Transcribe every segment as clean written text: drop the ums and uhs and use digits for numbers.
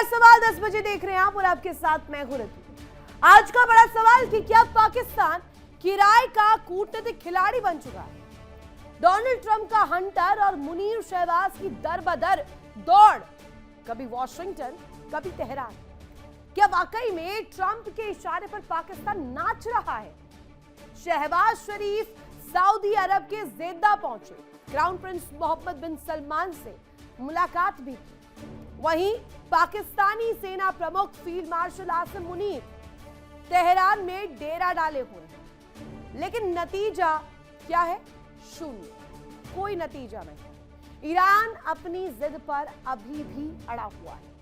सवाल 10 बजे देख रहे हैं आप और आपके साथ मैं हूं ऋतु। आज का बड़ा सवाल कि क्या पाकिस्तान किराए का कूटनीतिक खिलाड़ी बन चुका है? डोनाल्ड ट्रंप का हंटर और मुनीर शहबाज की दर बदर दौड़, कभी वॉशिंगटन कभी तेहरान। क्या वाकई में ट्रंप के इशारे पर पाकिस्तान नाच रहा है? शहबाज शरीफ सऊदी अरब के जेद्दा पहुंचे, क्राउन प्रिंस मोहम्मद बिन सलमान से मुलाकात भी की। वहीं पाकिस्तानी सेना प्रमुख field marshal Asim Munir Tehran में डेरा डाले हुए हैं, लेकिन नतीजा क्या है? शून्य, कोई नतीजा नहीं। ईरान अपनी जिद पर अभी भी अड़ा हुआ है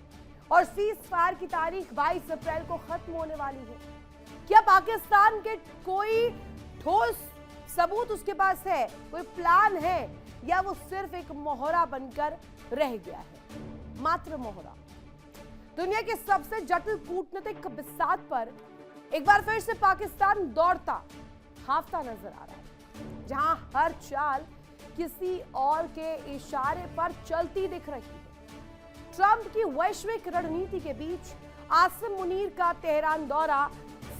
और सीज फायर की तारीख 22 अप्रैल को खत्म होने वाली है। क्या पाकिस्तान के कोई ठोस सबूत उसके पास है, कोई प्लान है, या वो सिर्फ एक मोहरा बनकर रह गया है? मात्र मोहरा। दुनिया के सबसे जटिल कूटनीतिक बिसात पर एक बार फिर से पाकिस्तान दौड़ता हाफता नजर आ रहा है, जहां हर चाल किसी और के इशारे पर चलती दिख रही है। ट्रंप की वैश्विक रणनीति के बीच आसिम मुनीर का तेहरान दौरा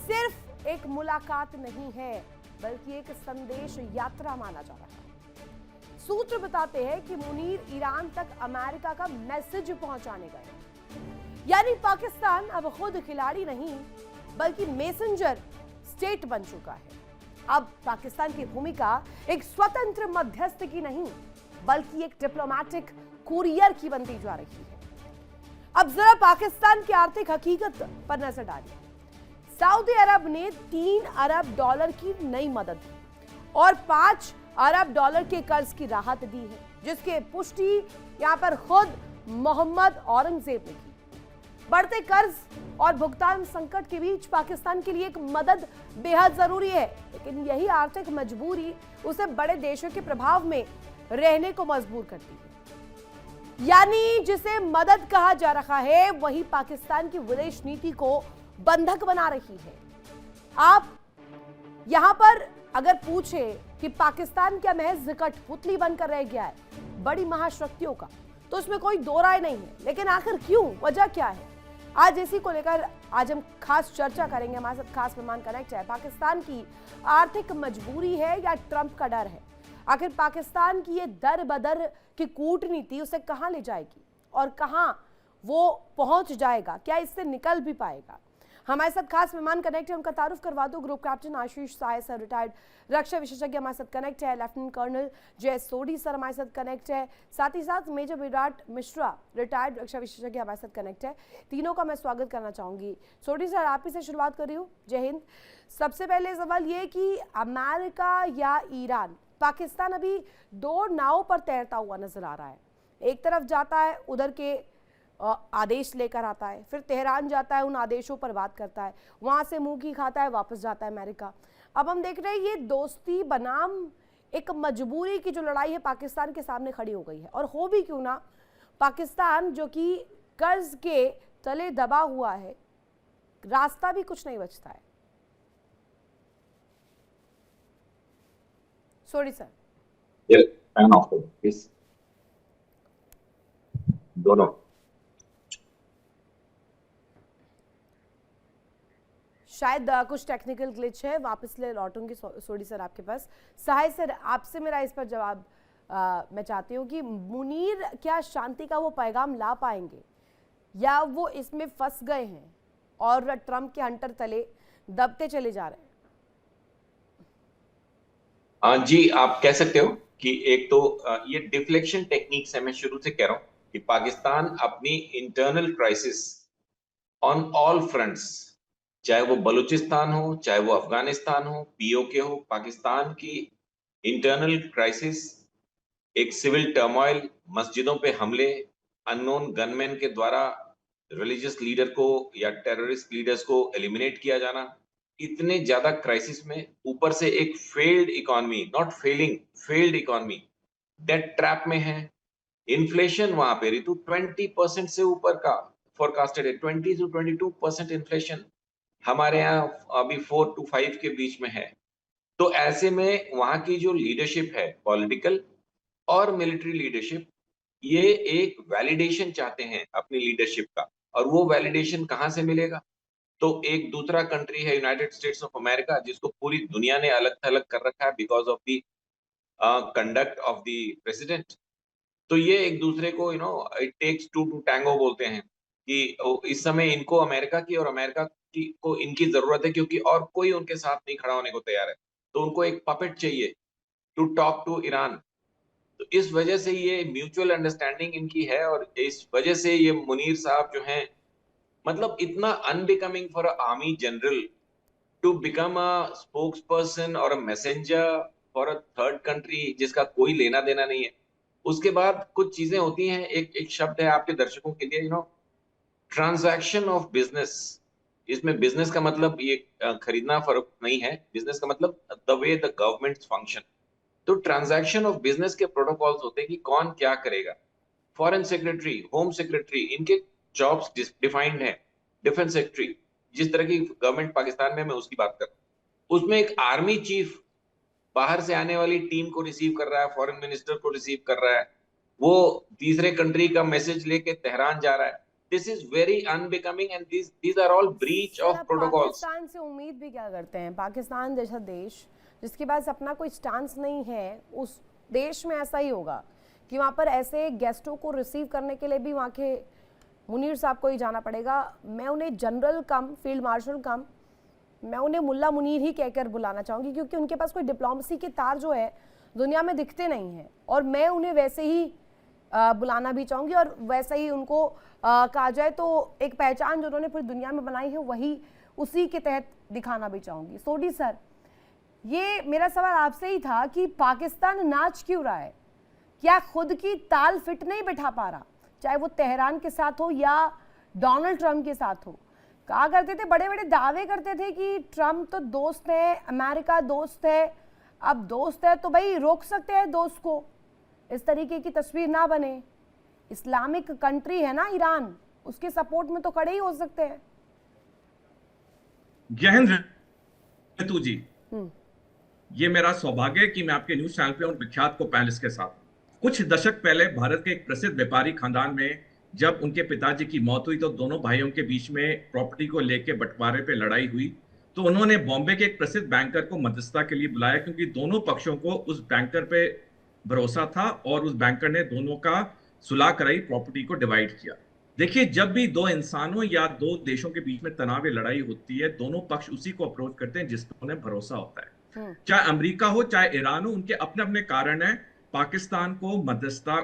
सिर्फ एक मुलाकात नहीं है, बल्कि एक संदेश यात्रा माना जा रहा है। सूत्र बताते हैं कि मुनीर ईरान तक अमेरिका का मैसेज पहुंचाने गए, यानी पाकिस्तान अब खुद खिलाड़ी नहीं बल्कि मैसेंजर स्टेट बन चुका है। अब पाकिस्तान की भूमिका एक स्वतंत्र मध्यस्थ की नहीं बल्कि एक डिप्लोमेटिक कुरियर की बनती जा रही है। अब जरा पाकिस्तान की आर्थिक हकीकत पर नजर डालिए। सऊदी अरब ने $3 अरब की नई मदद दी और $5 अरब के कर्ज की राहत दी है, जिसके पुष्टि यहां पर खुद मोहम्मद औरंगजेब ने की। बढ़ते कर्ज और भुगतान संकट के बीच पाकिस्तान के लिए एक मदद बेहद जरूरी है, लेकिन यही आर्थिक मजबूरी उसे बड़े देशों के प्रभाव में रहने को मजबूर करती है। यानी जिसे मदद कहा जा रहा है वही पाकिस्तान की विदेश नीति को बंधक बना रही है। आप यहां पर अगर पूछे कि पाकिस्तान क्या महज कठपुतली बनकर रह गया है बड़ी महाशक्तियों का, तो उसमें कोई दो राय नहीं है। लेकिन आखिर क्यों, वजह क्या है? आज इसी को लेकर आज हम खास चर्चा करेंगे। हमारे साथ खास मेहमान कनेक्ट है। पाकिस्तान की आर्थिक मजबूरी है या ट्रंप का डर है? आखिर पाकिस्तान की ये दर बदर की कूटनीति उसे कहां ले जाएगी और कहां वो पहुंच जाएगा? क्या इससे निकल भी पाएगा? हमारे साथ खास मेहमान कनेक्ट है, उनका तारुफ करवा दो। ग्रुप कैप्टन आशीष साय सर, रिटायर्ड रक्षा विशेषज्ञ हमारे साथ कनेक्ट है। लेफ्टिनेंट कर्नल जय सोडी सर हमारे साथ कनेक्ट है। साथ ही साथ मेजर विराट मिश्रा, रिटायर्ड रक्षा विशेषज्ञ हमारे साथ कनेक्ट है। तीनों का मैं स्वागत करना चाहूंगी। सोडी सर, आप ही से शुरुआत कर रही हूँ। जय हिंद। सबसे पहले सवाल ये कि अमेरिका या ईरान, पाकिस्तान अभी दो नाव पर तैरता हुआ नजर आ रहा है। एक तरफ जाता है, उधर के आदेश लेकर आता है, फिर तेहरान जाता है, उन आदेशों पर बात करता है, वहां से मुंह की खाता है, वापस जाता है अमेरिका। अब हम देख रहे हैं ये दोस्ती बनाम एक मजबूरी की जो लड़ाई है पाकिस्तान के सामने खड़ी हो गई है। और हो भी क्यों ना, पाकिस्तान जो कि कर्ज के तले दबा हुआ है, रास्ता भी कुछ नहीं बचता है। Sorry sir. दोनों शायद कुछ टेक्निकल ग्लिच है, वापस ले लौटूंगी सोडी सर आपके पास। सहाय सर, आपसे मेरा इस पर जवाब मैं चाहती हूँ कि मुनीर क्या शांति का वो पैगाम ला पाएंगे या वो इसमें फंस गए हैं और ट्रंप के हंटर तले दबते चले जा रहे हैं? जी, आप कह सकते हो कि एक तो ये डिफ्लेक्शन टेक्निक से मैं शुरू से कह रहा हूँ कि पाकिस्तान अपनी internal crisis on all fronts, चाहे वो बलूचिस्तान हो, चाहे वो अफगानिस्तान हो, पीओके हो, पाकिस्तान की इंटरनल क्राइसिस, एक सिविल टर्मोइल, मस्जिदों पे हमले, अननोन गनमैन के द्वारा रिलीजियस लीडर को या टेररिस्ट लीडर्स को एलिमिनेट किया जाना, इतने ज्यादा क्राइसिस में ऊपर से एक failed economy, not failing, failed economy debt trap में है। इन्फ्लेशन वहां पे ऋतु 20% से ऊपर का फोरकास्टेड है, 20 to 22% इन्फ्लेशन। हमारे यहाँ अभी 4 to 5 के बीच में है। तो ऐसे में वहां की जो लीडरशिप है, पॉलिटिकल और मिलिट्री लीडरशिप, ये एक वैलिडेशन चाहते हैं अपनी लीडरशिप का। और वो वैलिडेशन कहाँ से मिलेगा? तो एक दूसरा कंट्री है यूनाइटेड स्टेट्स ऑफ अमेरिका, जिसको पूरी दुनिया ने अलग थलग कर रखा है because of the conduct of the president. तो ये एक दूसरे को it takes two to tango बोलते हैं कि इस समय इनको अमेरिका की और अमेरिका की को इनकी जरूरत है, क्योंकि और कोई उनके साथ नहीं खड़ा होने को तैयार है। तो उनको एक पपेट चाहिए टू टॉक टू ईरान। तो इस वजह से ये म्यूचुअल अंडरस्टैंडिंग इनकी है, और इस वजह से ये मुनीर साहब जो हैं, मतलब इतना unbecoming for a army general to become a spokesperson और a messenger for a third country जिसका कोई लेना देना नहीं है। उसके बाद कुछ चीजें होती हैं, एक एक शब्द है आपके दर्शकों के लिए, ट्रांजैक्शन ऑफ बिजनेस। इसमें बिजनेस का मतलब ये खरीदना फर्क नहीं है, बिजनेस का मतलब the way the government function. तो ट्रांजैक्शन ऑफ बिजनेस के प्रोटोकॉल्स होते हैं कि कौन क्या करेगा। फॉरेन सेक्रेटरी, होम सेक्रेटरी, इनके जॉब्स डिफाइंड है। डिफेंस सेक्रेटरी, जिस तरह की गवर्नमेंट पाकिस्तान में, मैं उसकी बात कर रहा हूं, उसमें एक आर्मी चीफ बाहर से आने वाली टीम को रिसीव कर रहा है, फॉरेन मिनिस्टर को रिसीव कर रहा है, वो तीसरे कंट्री का मैसेज लेके तेहरान जा रहा है। This is very unbecoming and these are all breach sir, of आप प्रोटोकॉल्स। पाकिस्तान से उम्मीद भी क्या करते हैं? पाकिस्तान जैसा देश जिसके पास अपना कोई स्टांस नहीं है, उस देश में ऐसा ही होगा कि वहाँ पर ऐसे गेस्टों को रिसीव करने के लिए भी वहाँ के मुनीर साहब को ही जाना पड़ेगा। मैं उन्हें जनरल कम फील्ड मार्शल कम, मैं उन्हें मुल्ला मुनीर ही कहकर बुलाना चाहूँगी, क्योंकि उनके पास कोई डिप्लोमेसी के तार जो है दुनिया में दिखते नहीं हैं, और मैं उन्हें वैसे ही बुलाना भी चाहूँगी, और वैसा ही उनको कहा जाए तो एक पहचान जो उन्होंने पूरी दुनिया में बनाई है वही उसी के तहत दिखाना भी चाहूँगी। सोडी सर, ये मेरा सवाल आपसे ही था कि पाकिस्तान नाच क्यों रहा है? क्या खुद की ताल फिट नहीं बैठा पा रहा, चाहे वो तेहरान के साथ हो या डोनाल्ड ट्रंप के साथ हो? कहा करते थे, बड़े बड़े दावे करते थे कि ट्रंप तो दोस्त है, अमेरिका दोस्त है, अब दोस्त है तो भाई रोक सकते हैं दोस्त को, इस तरीके की तस्वीर ना बने। इस्लामिक कंट्री है ना ईरान, उसके सपोर्ट में तो खड़े ही हो सकते हैं। जय हिंद रितु जी। ये मेरा सौभाग्य है कि मैं आपके न्यूज चैनल पे हूं, विख्यात को पैनलिस्ट के साथ। कुछ दशक पहले भारत के एक प्रसिद्ध व्यापारी खानदान में जब उनके पिताजी की मौत हुई तो दोनों भाइयों के बीच में प्रॉपर्टी को लेके बंटवारे पे लड़ाई हुई। तो उन्होंने बॉम्बे के एक प्रसिद्ध बैंकर को मध्यस्थता के लिए बुलाया, क्योंकि दोनों पक्षों को उस बैंकर पे भरोसा था और उस बैंकर ने दोनों का सुलह कराई, प्रॉपर्टी को डिवाइड किया। देखिए, जब भी दो इंसानों या दो देशों के बीच में तनाव या लड़ाई होती है, दोनों पक्ष उसी को अप्रोच करते हैं जिस पर उन्हें भरोसा होता है। चाहे अमेरिका हो चाहे ईरान हो, उनके अपने अपने कारण है पाकिस्तान को मध्यस्थता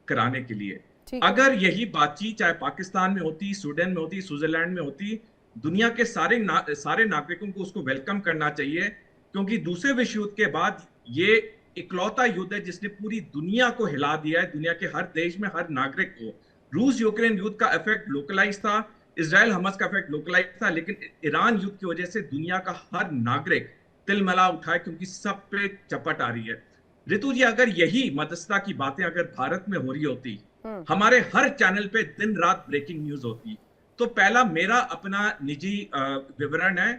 कराने के लिए। अगर यही बातचीत चाहे पाकिस्तान में होती, स्वीडन में होती, स्विट्जरलैंड में होती, दुनिया के सारे नागरिकों को उसको वेलकम करना चाहिए, क्योंकि दूसरे विश्व युद्ध के बाद ये इकलौता युद्ध है जिसने पूरी दुनिया को हिला दिया है। दुनिया के हर देश में हर नागरिक को, रूस यूक्रेन युद्ध का इफेक्ट लोकलाइज था, इजराइल हमास का इफेक्ट लोकलाइज था, लेकिन ईरान युद्ध की वजह से दुनिया का हर नागरिक तिलमिला उठा है, क्योंकि सब पे चपट आ रही है। ऋतु जी, अगर यही मध्यस्थता की बातें अगर भारत में हो रही होती, हमारे हर चैनल पे दिन रात ब्रेकिंग न्यूज होती, तो पहला मेरा अपना निजी विवरण है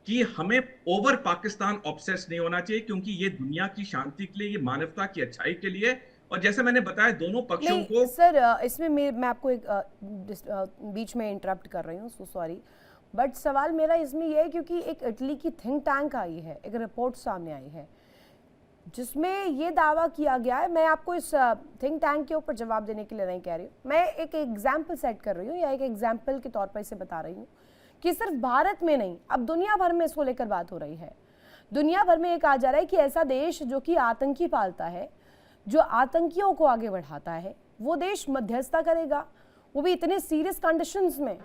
कि हमें ओवर पाकिस्तान ऑब्सेस नहीं होना चाहिए, क्योंकि ये दुनिया की शांति के लिए, ये मानवता की अच्छाई के लिए, और जैसे मैंने बताया दोनों पक्षों को। सर, इसमें मैं आपको एक बीच में इंटरप्ट कर रही हूँ, सो सॉरी, बट सवाल मेरा इसमें यह है क्योंकि एक इटली की थिंक टैंक आई है, एक रिपोर्ट सामने आई है जिसमें ये दावा किया गया है, मैं आपको इस थिंक टैंक के ऊपर जवाब देने के लिए नहीं कह रही हूँ, मैं एक एग्जाम्पल सेट कर रही हूँ या एक एग्जाम्पल के तौर पर इसे बता रही हूँ कि सिर्फ भारत में नहीं, अब दुनिया भर में इसको लेकर बात हो रही है। दुनिया भर में ये कहा जा रहा है कि ऐसा देश जो कि आतंकी पालता है, जो आतंकियों को आगे बढ़ाता है, वो देश मध्यस्थता करेगा, वो भी इतने सीरियस कंडीशंस में।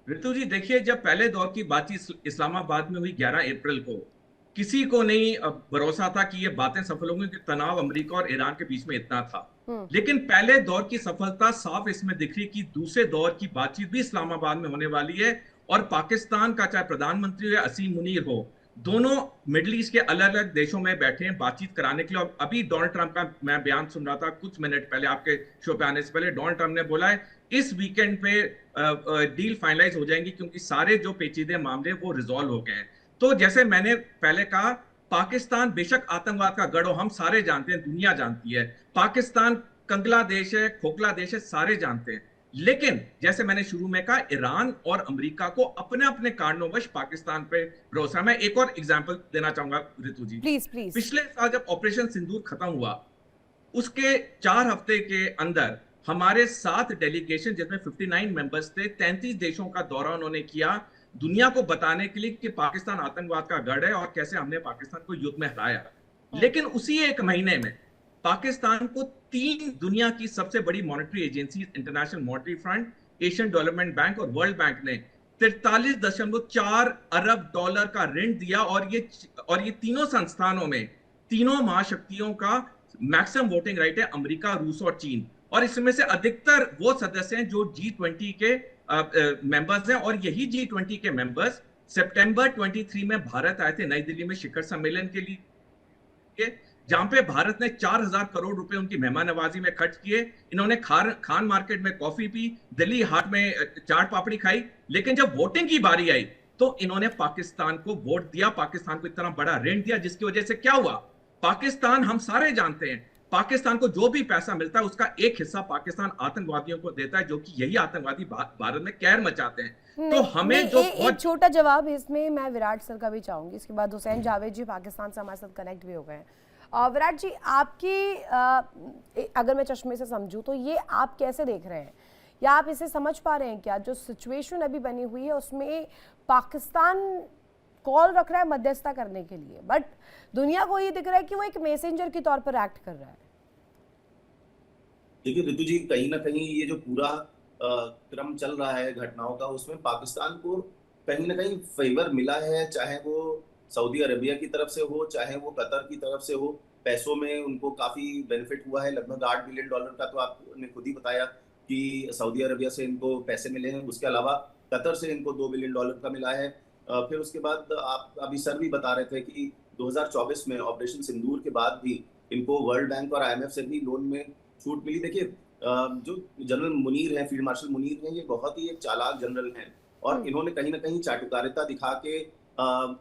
ऋतु जी, देखिए, जब पहले दौर की बातचीत इस्लामाबाद में हुई 11 अप्रैल को, किसी को नहीं भरोसा था कि ये बातें सफल होंगी, कि तनाव अमेरिका और ईरान के बीच में इतना था। लेकिन पहले दौर की सफलता साफ इसमें दिख रही कि दूसरे दौर की बातचीत भी इस्लामाबाद में होने वाली है, और पाकिस्तान का चाहे प्रधानमंत्री हो या असीम मुनीर हो, दोनों मिडिल ईस्ट के अलग अलग देशों में बैठे हैं बातचीत कराने के लिए। और अभी डोनाल्ड ट्रंप का मैं बयान सुन रहा था कुछ मिनट पहले, आपके शो पे आने से पहले डोनाल्ड ट्रंप ने बोला है इस वीकेंड पे डील फाइनलाइज हो जाएंगी, क्योंकि सारे जो पेचीदे मामले वो रिजॉल्व हो गए हैं। तो जैसे मैंने पहले कहा, पाकिस्तान बेशक आतंकवाद का गढ़ हो, हम सारे जानते हैं, दुनिया जानती है, पाकिस्तान कंगला देश है, खोखला देश है, सारे जानते हैं, लेकिन जैसे मैंने शुरू में कहा, ईरान और अमेरिका को अपने अपने कारणोंवश पाकिस्तान पे भरोसा। मैं एक और एग्जांपल देना चाहूंगा रितु जी। Please please. पिछले साल जब ऑपरेशन सिंदूर खत्म हुआ, उसके 4 हफ्ते के अंदर हमारे 7 डेलीगेशन, जिसमें 59 मेंबर्स थे, 33 देशों का दौरा उन्होंने किया, दुनिया को बताने के लिए कि पाकिस्तान आतंकवाद का गढ़ है और कैसे हमने पाकिस्तान को युद्ध में हराया। लेकिन उसी एक महीने में पाकिस्तान को 3 दुनिया की सबसे बड़ी monetary agency, international monetary fund, Asian development bank और वर्ल्ड बैंक ने 43.4 अरब डॉलर का ऋण दिया। और ये तीनों संस्थानों में, तीनों महाशक्तियों का मैक्सिमम वोटिंग राइट है, अमेरिका, रूस और चीन। और इसमें से अधिकतर वो सदस्य हैं जो G20 के मेंबर्स हैं। और यही G20 के मेंबर्स सितंबर 23 में भारत आए थे, नई दिल्ली में शिखर सम्मेलन के लिए, जहां पे भारत ने 4,000 करोड़ रुपए उनकी मेहमान नवाजी में खर्च किए। इन्होंने खान मार्केट में कॉफी पी, दिल्ली हाट में चाट पापड़ी खाई। लेकिन जब वोटिंग की बारी आई तो इन्होंने पाकिस्तान को वोट दिया, पाकिस्तान को इतना बड़ा ऋण दिया, जिसकी वजह से क्या हुआ, पाकिस्तान, हम सारे जानते हैं, पाकिस्तान को जो भी पैसा मिलता है उसका एक हिस्सा पाकिस्तान आतंकवादियों को देता है, जो कि यही आतंकवादी भारत में कहर मचाते हैं। तो हमें जो एक छोटा जवाब इसमें मैं विराट सर का भी चाहूंगी, इसके बाद हुसैन जावेद जी पाकिस्तान से हमारे साथ कनेक्ट भी हो गए हैं। विराट जी, आपकी अगर मैं चश्मे से समझूं तो ये आप कैसे देख रहे हैं, या आप इसे समझ पा रहे हैं क्या, जो सिचुएशन अभी बनी हुई है उसमें पाकिस्तान कॉल रख रहा है मध्यस्थता करने के लिए, बट दुनिया को ये दिख रहा है कि वो एक मैसेंजर के तौर पर एक्ट कर रहा है। देखिए ऋतु जी, कहीं ना कहीं ये जो पूरा क्रम चल रहा है घटनाओं का, उसमें पाकिस्तान को कहीं ना कहीं फेवर मिला है, चाहे वो सऊदी अरेबिया की तरफ से हो, चाहे वो कतर की तरफ से हो। पैसों में उनको काफी बेनिफिट हुआ है, लगभग $8 बिलियन का तो आपने खुद ही बताया कि सऊदी अरेबिया से इनको पैसे मिले हैं। उसके अलावा कतर से इनको $2 बिलियन का मिला है। फिर उसके बाद आप अभी सर भी बता रहे थे कि 2024 में ऑपरेशन सिंदूर के बाद भी इनको वर्ल्ड बैंक और IMF से भी लोन में छूट मिली। देखिए जो जनरल मुनीर हैं, फील्ड मार्शल मुनीर हैं, ये बहुत ही एक चालाक जनरल हैं और इन्होंने कहीं ना कहीं चाटुकारिता दिखा के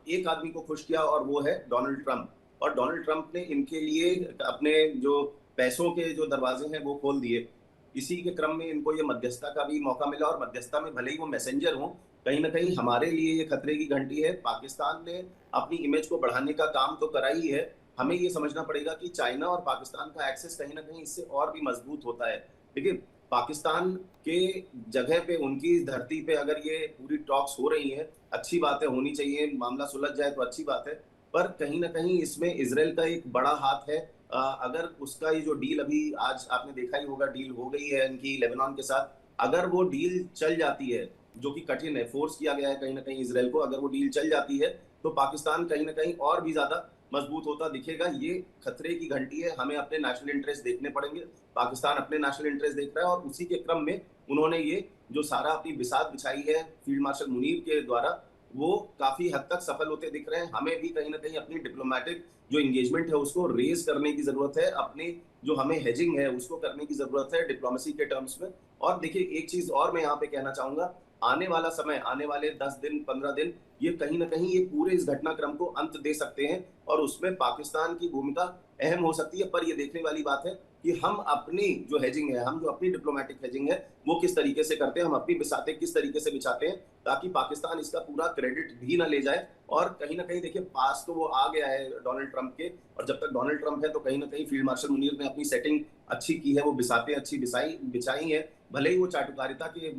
एक आदमी को खुश किया और वो है डोनाल्ड ट्रंप। और डोनाल्ड ट्रंप ने इनके लिए अपने जो पैसों के जो दरवाजे हैं वो खोल दिए। इसी के क्रम में इनको ये मध्यस्थता का भी मौका मिला और मध्यस्थता में भले ही वो मैसेंजर हों, कहीं ना कहीं हमारे लिए ये खतरे की घंटी है। पाकिस्तान ने अपनी इमेज को बढ़ाने का काम तो करा ही है, हमें ये समझना पड़ेगा कि चाइना और पाकिस्तान का एक्सेस कहीं ना कहीं इससे और भी मजबूत होता है। देखिए पाकिस्तान के जगह पे, उनकी धरती पे अगर ये पूरी टॉक्स हो रही हैं, अच्छी बात है, होनी चाहिए, मामला सुलझ जाए तो अच्छी बात है, पर कहीं ना कहीं इसमें इजराइल का एक बड़ा हाथ है। अगर उसका ये जो डील अभी आज आपने देखा ही होगा, डील हो गई है इनकी लेबनान के साथ, अगर वो डील चल जाती है, जो कि कठिन है, फोर्स किया गया है कहीं ना कहीं इजराइल को, अगर वो डील चल जाती है तो पाकिस्तान कहीं ना कहीं और भी ज्यादा मजबूत होता दिखेगा। ये खतरे की घंटी है, हमें अपने नेशनल इंटरेस्ट देखने पड़ेंगे। पाकिस्तान अपने नेशनल इंटरेस्ट देख रहा है और उसी के क्रम में उन्होंने ये जो सारा अपनी बिसात बिछाई है फील्ड मार्शल मुनीर के द्वारा, वो काफी हद तक सफल होते दिख रहे हैं। हमें भी कहीं ना कहीं अपनी डिप्लोमेटिक जो एंगेजमेंट है उसको रेज करने की जरूरत है, अपनी जो हमें हेजिंग है उसको करने की जरूरत है डिप्लोमेसी के टर्म्स में। और देखिए एक चीज और मैं यहाँ पे कहना चाहूंगा, आने वाला समय, आने वाले 10 दिन 15 दिन, ये कहीं ना कहीं ये पूरे इस घटनाक्रम को अंत दे सकते हैं और उसमें पाकिस्तान की भूमिका अहम हो सकती है। पर ये देखने वाली बात है कि हम अपनी जो हेजिंग है, हम जो अपनी डिप्लोमेटिक हेजिंग है वो किस तरीके से करते हैं, हम अपनी बिसातें किस तरीके से बिछाते हैं, ताकि पाकिस्तान इसका पूरा क्रेडिट भी ना ले जाए। और कहीं ना कहीं देखिए पास तो वो आ गया है डोनाल्ड ट्रंप के, और जब तक डोनाल्ड ट्रंप है तो कहीं ना कहीं फील्ड मार्शल मुनीर ने अपनी सेटिंग अच्छी की है, वो बिसातें अच्छी बिछाई है, भले ही वो चाटुकारिता के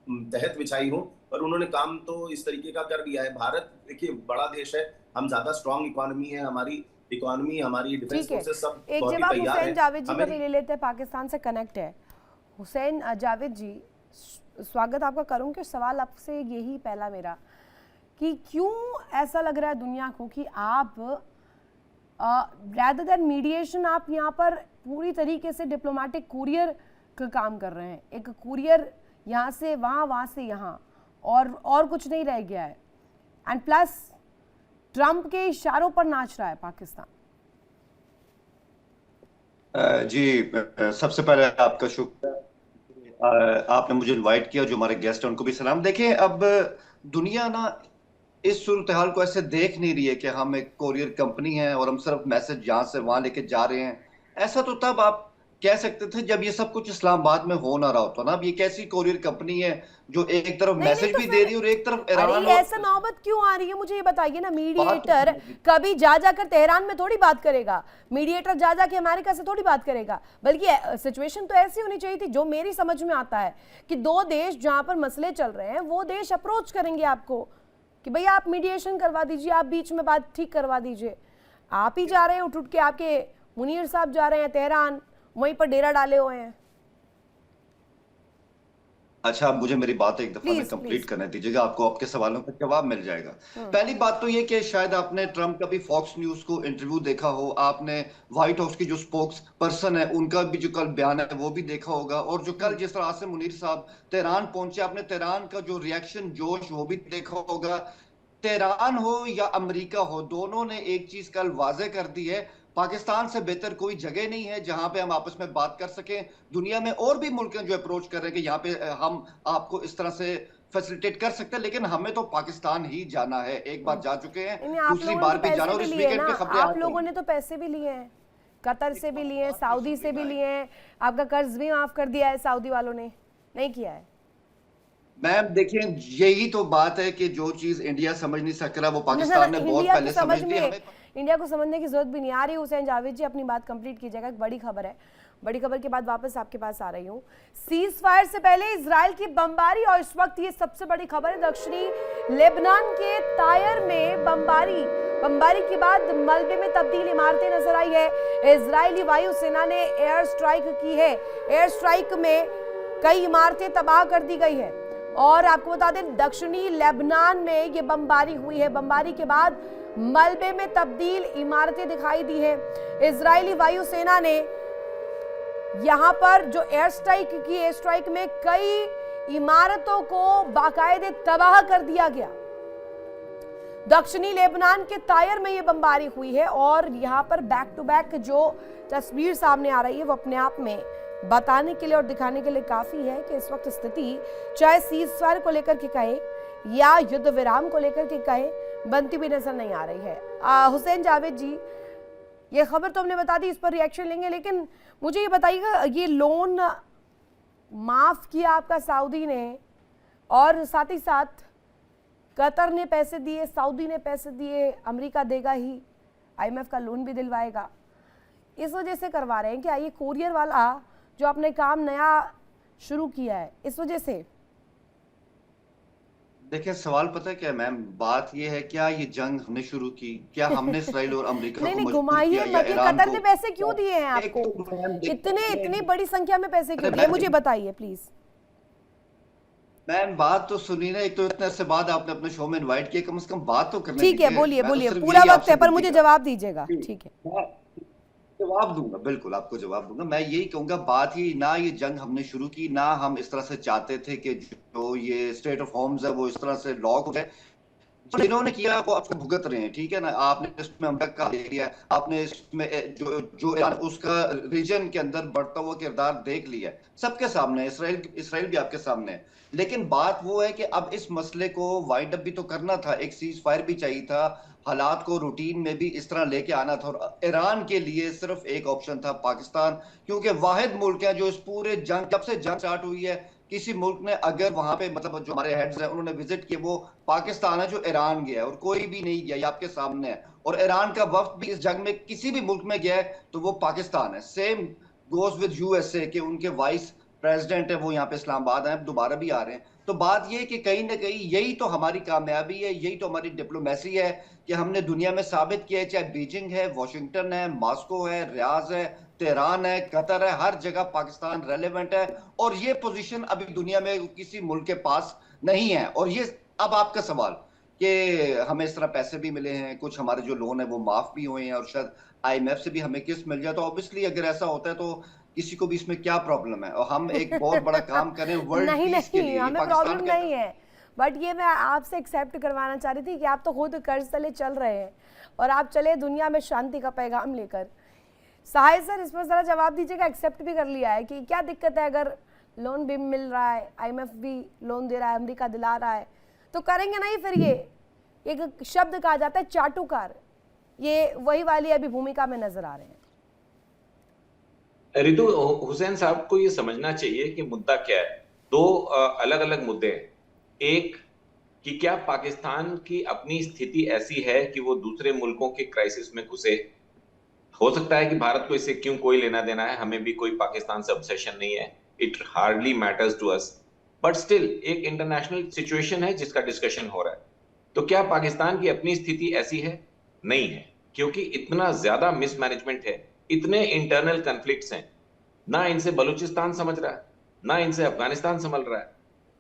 तहत बिछाई हो, पर उन्होंने काम तो इस तरीके का कर दिया है। भारत देखिए बड़ा देश है, हम ज्यादा स्ट्रांग इकोनॉमी है, हमारी इकोनॉमी, हमारी डिफेंस फोर्सेस सब एक बहुत ही जवाब तैयार हुसैन है। जावेद जी का भी ले लेते हैं, पाकिस्तान से कनेक्ट है। हुसैन जावेद जी, स्वागत आपका करूंगी। सवाल आपसे यही पहला मेरा कि क्यों ऐसा लग रहा है दुनिया को कि आप rather than मीडिएशन, आप यहाँ पर पूरी तरीके से डिप्लोमेटिक कुरियर का काम कर रहे हैं, एक कुरियर यहाँ से वहाँ, वहाँ से यहाँ, और कुछ नहीं रह गया है। एंड प्लस ट्रंप के इशारों पर नाच रहा है पाकिस्तान। जी, सबसे पहले आपका शुक्र, आपने मुझे इनवाइट किया, जो हमारे गेस्ट हैं उनको भी सलाम। देखिए अब दुनिया ना इस सूरत हाल को ऐसे देख नहीं रही है कि हम एक कोरियर कंपनी है और हम सिर्फ मैसेज यहाँ से वहाँ लेके जा रहे हैं। ऐसा तो तब आप कह सकते थे जब ये सब कुछ इस्लामाबाद में हो ना रहा होता ना। अब ये कैसी कोरियर कंपनी है जो एक तरफ नहीं, मैसेज तो भी फिर- दे रही है और एक तरफ अरे ईरान ये और ऐसा नौबत क्यों आ रही है, मुझे ये बताइए ना। बात मीडिएटर तो कभी जा जाकर तेहरान में थोड़ी बात करेगा, मीडिएटर जा जाके अमेरिका से थोड़ी बात करेगा, बल्कि सिचुएशन तो ऐसी होनी चाहिए थी, जो मेरी समझ में आता है कि दो देश जहां पर मसले चल रहे हैं वो देश अप्रोच करेंगे आपको कि भैया आप मीडिएशन करवा दीजिए, आप बीच में बात ठीक करवा दीजिए। आप ही जा रहे हैं उठ के, आपके मुनीर साहब जा रहे हैं तेहरान, वहीं पर डेरा डाले हुए हैं। अच्छा, अब मुझे मेरी बात एक दफा में प्लीज कंप्लीट प्लीज। करने दीजिएगा, आपको आपके सवालों का जवाब मिल जाएगा। पहली बात तो ये कि शायद आपने ट्रम्प का भी फॉक्स न्यूज को इंटरव्यू देखा हो, आपने व्हाइट हाउस की जो स्पोक्स पर्सन है उनका भी जो कल बयान है वो भी देखा होगा, और जो कल जिस तरह से मुनीर साहब तेहरान पहुंचे, आपने तेहरान का जो रिएक्शन जोश वो भी देखा होगा। तेहरान हो या अमेरिका हो, दोनों ने एक चीज कल वाजे कर दी है, पाकिस्तान से बेहतर कोई जगह नहीं है जहां पे हम आपस में बात कर सकें। दुनिया में और भी मुल्क हैं जो अप्रोच कर रहे हैं कि यहाँ पे हम आपको इस तरह से फैसिलिटेट कर सकते हैं, लेकिन हमें तो पाकिस्तान ही जाना है। एक बार जा चुके हैं, नहीं, आप दूसरी लोगों ने बार तो भी जाना, पैसे और भी इस लिए हैं वीकेंड पे ना, खबरें आ आप लोगों गई। ने तो पैसे भी लिए हैं, कतर से भी लिए हैं, सऊदी से भी लिए हैं, आपका कर्ज भी माफ कर दिया है सऊदी वालों ने, नहीं किया है? मैम देखिए, यही तो बात है कि जो चीज इंडिया समझ नहीं सक रहा वो पाकिस्तान ने बहुत इंडिया को पहले समझ ली। हमें इंडिया को समझने की जरूरत भी नहीं आ रही। हुसैन जावेद जी अपनी बात कंप्लीट कीजिएगा, एक बड़ी खबर है, बड़ी खबर के बाद वापस आपके पास आ रही हूँ। सीज फायर से पहले इजराइल की बमबारी, और इस वक्त ये सबसे बड़ी खबर है, दक्षिणी लेबनान के तायर में बमबारी के बाद मलबे में तब्दील इमारतें नजर आई है। इजरायली वायुसेना ने एयर स्ट्राइक की है, एयर स्ट्राइक में कई इमारतें तबाह कर दी गई है। और आपको बता दें दक्षिणी लेबनान में ये बमबारी हुई है, बमबारी के बाद मलबे में तब्दील इमारतें दिखाई दी है। इजरायली वायुसेना ने यहां पर जो एयर स्ट्राइक की, एयर स्ट्राइक में कई इमारतों को बाकायदे तबाह कर दिया गया। दक्षिणी लेबनान के तायर में ये बमबारी हुई है, और यहां पर बैक टू बैक जो तस्वीर सामने आ रही है वो अपने आप में बताने के लिए और दिखाने के लिए काफी है कि इस वक्त स्थिति चाहे सीज फायर को लेकर के कहें या युद्ध विराम को लेकर के कहें, बनती भी नजर नहीं आ रही है। हुसैन जावेद जी, ये खबर तो हमने बता दी, इस पर रिएक्शन लेंगे, लेकिन मुझे ये बताइएगा, ये लोन माफ किया आपका सऊदी ने, और साथ ही साथ कतर ने पैसे दिए, सऊदी ने पैसे दिए, अमेरिका देगा ही, IMF का लोन भी दिलवाएगा, इस वजह से करवा रहे हैं क्या ये कोरियर वाला जो आपने काम नया शुरू किया है, इस वजह से? देखिए, सवाल पता है क्या मैम, बात ये है क्या ये जंग हमने शुरू की, क्या हमने इसराइल और अमेरिका नहीं को नहीं, मजबूर घुमाइए किया या मत, ईरान कतर को? ने पैसे क्यों दिए हैं एक आपको? तो मैम इतनी बड़ी संख्या में पैसे क्यों दिए, मुझे बताइए प्लीज। मैम बात तो सुनी ना, एक तो इतने अरसे बाद आपने अपने शो में इनवाइट किया, कम से कम बात तो करने ठीक है, दीजिए। बोलिए मैं तो बोलिए, सिर्फ पूरा यही वक्त आपसे है पर विनती मुझे कर- जवाब दीजिएगा। ठीक है, मैं जवाब दूंगा, बिल्कुल आपको जवाब दूंगा। मैं यही कहूंगा, बात ही ना ये जंग हमने शुरू की, ना हम इस तरह से चाहते थे कि जो ये स्टेट ऑफ होम्स है वो इस तरह से लॉक हो जाए। जिन्होंने किया वो आपको भुगत रहे हैं, ठीक है ना। आपने इसमें अमेरिका देख लिया, आपने इसमें जो जो ईरान उसका रीजन के अंदर बढ़ता हुआ किरदार देख लिया, सबके सामने। इसराइल भी आपके सामने है। लेकिन बात वो है कि अब इस मसले को वाइंड अप भी तो करना था, एक सीज फायर भी चाहिए था, हालात को रूटीन में भी इस तरह लेके आना था। और ईरान के लिए सिर्फ एक ऑप्शन था पाकिस्तान, क्योंकि वाहिद मुल्क है जो इस पूरे जंग, जब से जंग स्टार्ट हुई है, किसी मुल्क ने अगर वहां पे मतलब जो हमारे हेड्स हैं उन्होंने विजिट किए, वो पाकिस्तान है जो ईरान गया है, और कोई भी नहीं गया, ये आपके सामने है। और ईरान का वफ्द भी इस जंग में किसी भी मुल्क में गया है तो वो पाकिस्तान है। सेम गोज विद USA के उनके वाइस प्रेसिडेंट है वो यहाँ पे इस्लामाबाद आए, दोबारा भी आ रहे हैं। तो बात ये है कि कहीं ना कहीं यही तो हमारी कामयाबी है, यही तो हमारी डिप्लोमेसी है कि हमने दुनिया में साबित किया है, चाहे बीजिंग है, वॉशिंगटन है, मॉस्को है, रियाज है, तेहरान है, कतर है, हर जगह पाकिस्तान रेलेवेंट है। और ये पोजीशन अभी दुनिया में किसी मुल्क के पास नहीं है। और ये अब आपका सवाल कि हमें इस तरह पैसे भी मिले हैं, कुछ हमारे जो लोन है वो माफ भी हुए हैं, और शायद IMF से भी हमें किस्त मिल जाए, तो ऑब्वियसली अगर ऐसा होता है तो किसी को भी इसमें क्या प्रॉब्लम है। और हम एक बहुत बड़ा काम करें वर्ल्ड पीस के लिए, हमें प्रॉब्लम नहीं है, बट ये मैं आपसे एक्सेप्ट करवाना चाह रही थी कि आप तो खुद कर्ज तले चल रहे हैं और आप चले दुनिया में शांति का पैगाम लेकर। साहिल सर, इस पर जरा जवाब दीजिएगा, एक्सेप्ट भी कर लिया है कि क्या दिक्कत है अगर लोन भी मिल रहा है, IMF भी लोन दे रहा है, अमेरिका दिला रहा है, तो करेंगे नहीं? फिर ये एक शब्द कहा जाता है चाटुकार, ये वही वाली अभी भूमिका में नजर आ रहे हैं। रितु, हुसैन साहब को ये समझना चाहिए कि मुद्दा क्या है। दो अलग अलग मुद्दे हैं। एक कि क्या पाकिस्तान की अपनी स्थिति ऐसी है कि वो दूसरे मुल्कों के क्राइसिस में घुसे। हो सकता है कि भारत को इससे क्यों कोई लेना देना है, हमें भी कोई पाकिस्तान से ऑब्सेशन नहीं है, it hardly matters to us, but still एक इंटरनेशनल सिचुएशन है जिसका डिस्कशन हो रहा है। तो क्या पाकिस्तान की अपनी स्थिति ऐसी है? नहीं है, क्योंकि इतना ज्यादा मिसमैनेजमेंट है, इतने इंटरनल कन्फ्लिक्ट्स हैं। ना इनसे बलूचिस्तान समझ रहा है, ना इनसे अफगानिस्तान समझ रहा है।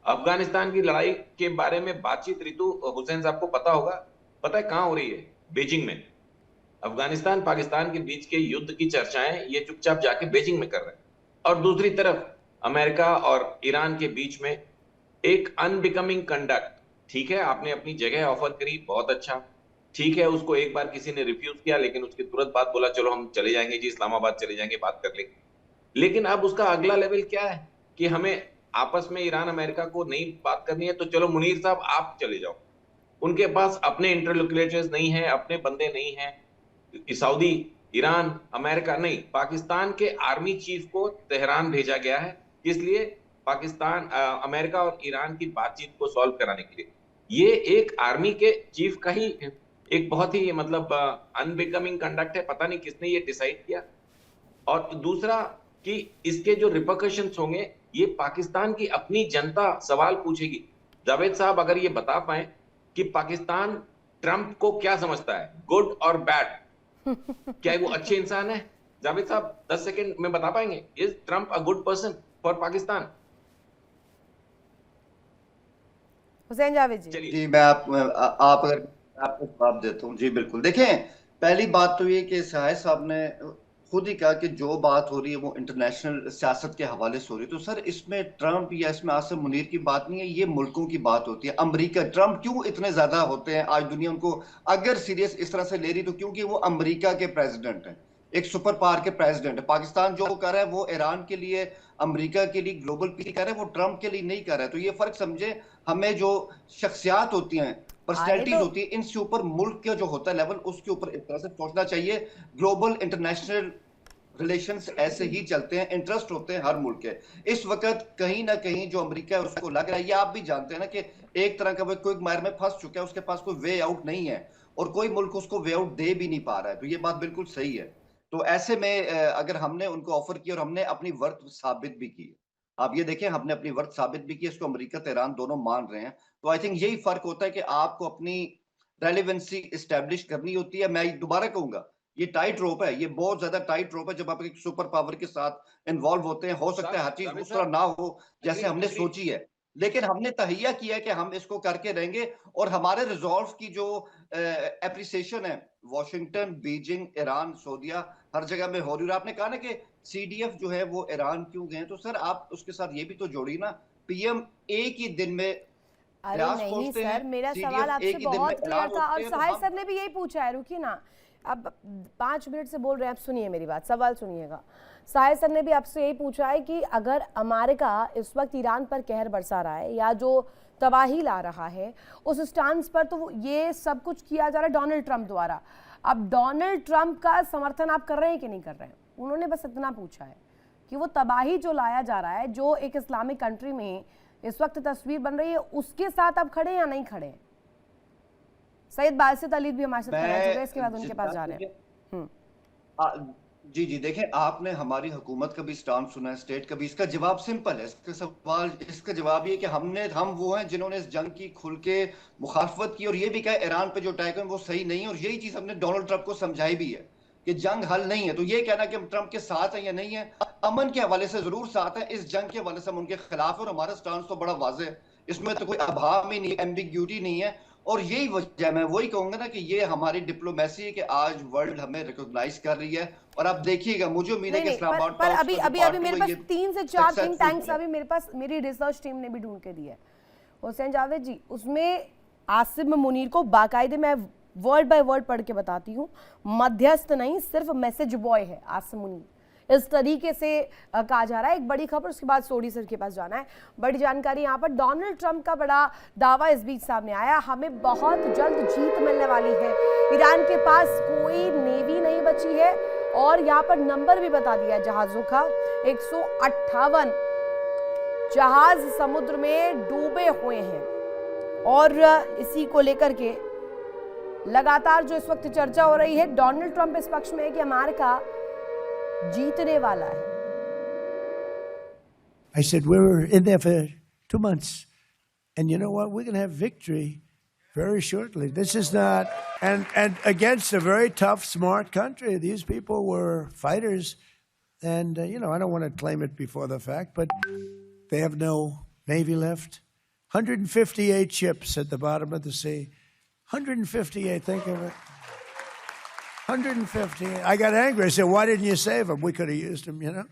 अफगानिस्तान की लड़ाई के बारे में बातचीत, रितु, हुसैन साहब को पता होगा, पता है कहां हो रही है? बीजिंग में। अफगानिस्तान पाकिस्तान के बीच के युद्ध की चर्चाएं ये चुपचाप जाके बीजिंग में कर रहे हैं। और दूसरी तरफ अमेरिका और ईरान के बीच में एक अनबिकमिंग कंडक्ट। ठीक है, आपने अपनी जगह ऑफर करी, बहुत अच्छा, ठीक है, उसको एक बार किसी ने रिफ्यूज किया, लेकिन उसके तुरंत बाद बोला चलो हम चले जाएंगे जी, इस्लामाबाद चले जाएंगे, बात कर लेंगे। लेकिन अब उसका अगला लेवल क्या है कि हमें आपस में ईरान अमेरिका को नहीं बात करनी है, तो चलो मुनीर साहब आप चले जाओ। उनके पास अपने इंटरलोक्युलेटर्स नहीं है, अपने बंदे नहीं है। सऊदी, ईरान, अमेरिका नहीं, पाकिस्तान के आर्मी चीफ को तेहरान भेजा गया है, इसलिए पाकिस्तान अमेरिका और ईरान की बातचीत को सॉल्व कराने के लिए। ये एक आर्मी के चीफ का ही एक बहुत ही मतलब अनबिकमिंग कंडक्ट है, पता नहीं किसने ये डिसाइड किया। और दूसरा कि इसके जो रिपरकशंस होंगे, ये पाकिस्तान की अपनी जनता सवाल पूछेगी। जावेद साहब अगर ये बता पाए कि पाकिस्तान ट्रंप को क्या समझता है, गुड और बैड, क्या वो अच्छे इंसान है? जावेद साहब 10 सेकंड में बता पाएंगे, is Trump a good person for Pakistan? Hussain Javed ji. चलिए जी, मैं आप अगर आपको जवाब देता हूँ। जी बिल्कुल, देखें, पहली बात तो ये कि साहिद साहब ने खुद ही कहा कि जो बात हो रही है वो इंटरनेशनल सियासत के हवाले से हो रही है। तो सर, इसमें ट्रंप या इसमें आसिम मुनीर की बात नहीं है, ये मुल्कों की बात होती है। अमेरिका, ट्रंप क्यों इतने ज्यादा होते हैं आज दुनिया उनको अगर सीरियस इस तरह से ले रही, तो क्योंकि वो अमेरिका के प्रेसिडेंट हैं, एक सुपर पावर के प्रेसिडेंट है। पाकिस्तान जो कर रहा है वो ईरान के लिए, अमेरिका के लिए, ग्लोबल पीस कर रहा है, वो ट्रंप के लिए नहीं कर रहा है। तो ये फर्क समझे। हमें जो शख्सियात होती हैं, पर्सनैलिटीज होती है, इनसे ऊपर मुल्क का जो होता है लेवल, उसके ऊपर इस तरह से सोचना चाहिए। ग्लोबल इंटरनेशनल रिलेशंस ऐसे ही चलते हैं, इंटरेस्ट होते हैं हर मुल्क के। इस वक्त कहीं ना कहीं जो अमेरिका है उसको लग रहा है, ये आप भी जानते हैं ना, कि एक तरह का वो कोई मार में फंस चुका है, उसके पास कोई वे आउट नहीं है, और कोई मुल्क उसको वे आउट दे भी नहीं पा रहा है। तो ये बात बिल्कुल सही है। तो ऐसे में अगर हमने उनको ऑफर किया और हमने अपनी वर्थ साबित भी की, आप ये देखें, हमने अपनी वर्थ साबित भी की, इसको अमेरिका तेहरान दोनों मान रहे हैं। तो आई थिंक यही फर्क होता है कि आपको अपनी रेलिवेंसी इस्टेब्लिश करनी होती है। मैं दोबारा कहूंगा, ये टाइट रोप है, ये बहुत ज्यादा टाइट रोप है। जब आप एक सुपर पावर के साथ इन्वॉल्व होते हैं, हो सकता है हर चीज उस तरह ना हो जैसे हमने सोची है, लेकिन हमने तहैया किया है कि हम इसको करके रहेंगे। और हमारे रिजॉल्व की जो एप्रिसिएशन है, वॉशिंगटन, बीजिंग, ईरान, सऊदीया, हर जगह में हो रही है। आपने कहा ना कि सीडीएफ जो है वो ईरान क्यों गए, तो सर आप उसके साथ ये भी तो जोड़ी ना, पीएम एक ही दिन में अरे नहीं सर, मेरा सवाल आपसे बहुत क्लियर था, और साहिद सर ने भी यही पूछा है। रुकिए ना, अब 5 मिनट से बोल रहे हैं, आप सुनिए मेरी बात, सवाल सुनिएगा। साहिद सर ने भी आपसे यही पूछा है कि अगर अमेरिका इस वक्त ईरान पर कहर बरसा रहा है या जो तबाही ला रहा है, उस स्टांस पर तो ये सब कुछ किया जा रहा है डोनाल्ड ट्रंप द्वारा। अब डोनाल्ड ट्रंप का समर्थन आप कर रहे हैं कि नहीं कर रहे हैं? उन्होंने बस इतना पूछा है कि वो तबाही जो लाया जा रहा है, जो एक इस्लामिक कंट्री में इस वक्त तस्वीर बन रही है, उसके साथ आप खड़े या नहीं खड़े? सैयद बासित अली भी हमारे साथ खड़े हैं, इसके बाद उनके पास जा रहे हैं। जी जी, देखें, आपने हमारी हुकूमत का भी स्टांस सुना है, स्टेट का भी। इसका जवाब सिंपल है, इसका जवाब ये कि हम वो हैं जिन्होंने इस जंग की खुल के मुखालफत की, और ये भी कहा ईरान पे जो अटैक है वो सही नहीं है। और यही चीज हमने डोनाल्ड ट्रंप को समझाई भी है कि जंग हल नहीं है। तो ये कहना कि हम ट्रंप के साथ हैं या नहीं है, अमन के हवाले से जरूर साथ है, इस जंग के हवाले से हम उनके खिलाफ है, और हमारा स्टांस तो बड़ा वाज़ेह है, इसमें तो कोई अभाव ही नहीं, एम्बिग्यूटी नहीं है। और यही वजह, मैं वही कहूंगा ना, कि ये हमारी डिप्लोमेसी है कि आज वर्ल्ड हमें रिकॉग्नाइज कर रही है। और आप देखिएगा, मुझे उम्मीद है कि इस्लामाबाद पर अभी मेरे पास 3 से 4 थिंक टैंक्स अभी मेरे पास मेरी रिसर्च टीम ने भी ढूंढ के दिया है हुसैन जावेद जी। उसमें आसिम मुनीर को बाकायदे, मैं वर्ड बाय वर्ड पढ़ के बताती हूँ, मध्यस्थ नहीं, सिर्फ मैसेज बॉय है आसिम मुनीर, इस तरीके से कहा जा रहा है। एक बड़ी खबर, उसके बाद सोडी सर के पास जाना है। बड़ी जानकारी यहाँ पर डोनाल्ड ट्रंप का बड़ा दावा इस बीच सामने आया, हमें बहुत जल्द जीत मिलने वाली है। ईरान के पास कोई नेवी नहीं बची है, और यहाँ पर नंबर भी बता दिया है जहाजों का। 158 जहाज समुद्र में डूबे हुए हैं और इसी को लेकर के लगातार जो इस वक्त चर्चा हो रही है, डोनाल्ड ट्रंप इस पक्ष में है कि अमेरिका जीतने वाला है। I said, we were in there for 2 months. And you know what? We're going to have victory very shortly. This is not, and against a very tough, smart country. These people were fighters. And, you know, I don't want to claim it before the fact, but they have no Navy left. 158 ships at the bottom of the sea. 158, think of it. 158. I got angry. I said, why didn't you save them? We could have used them, you know.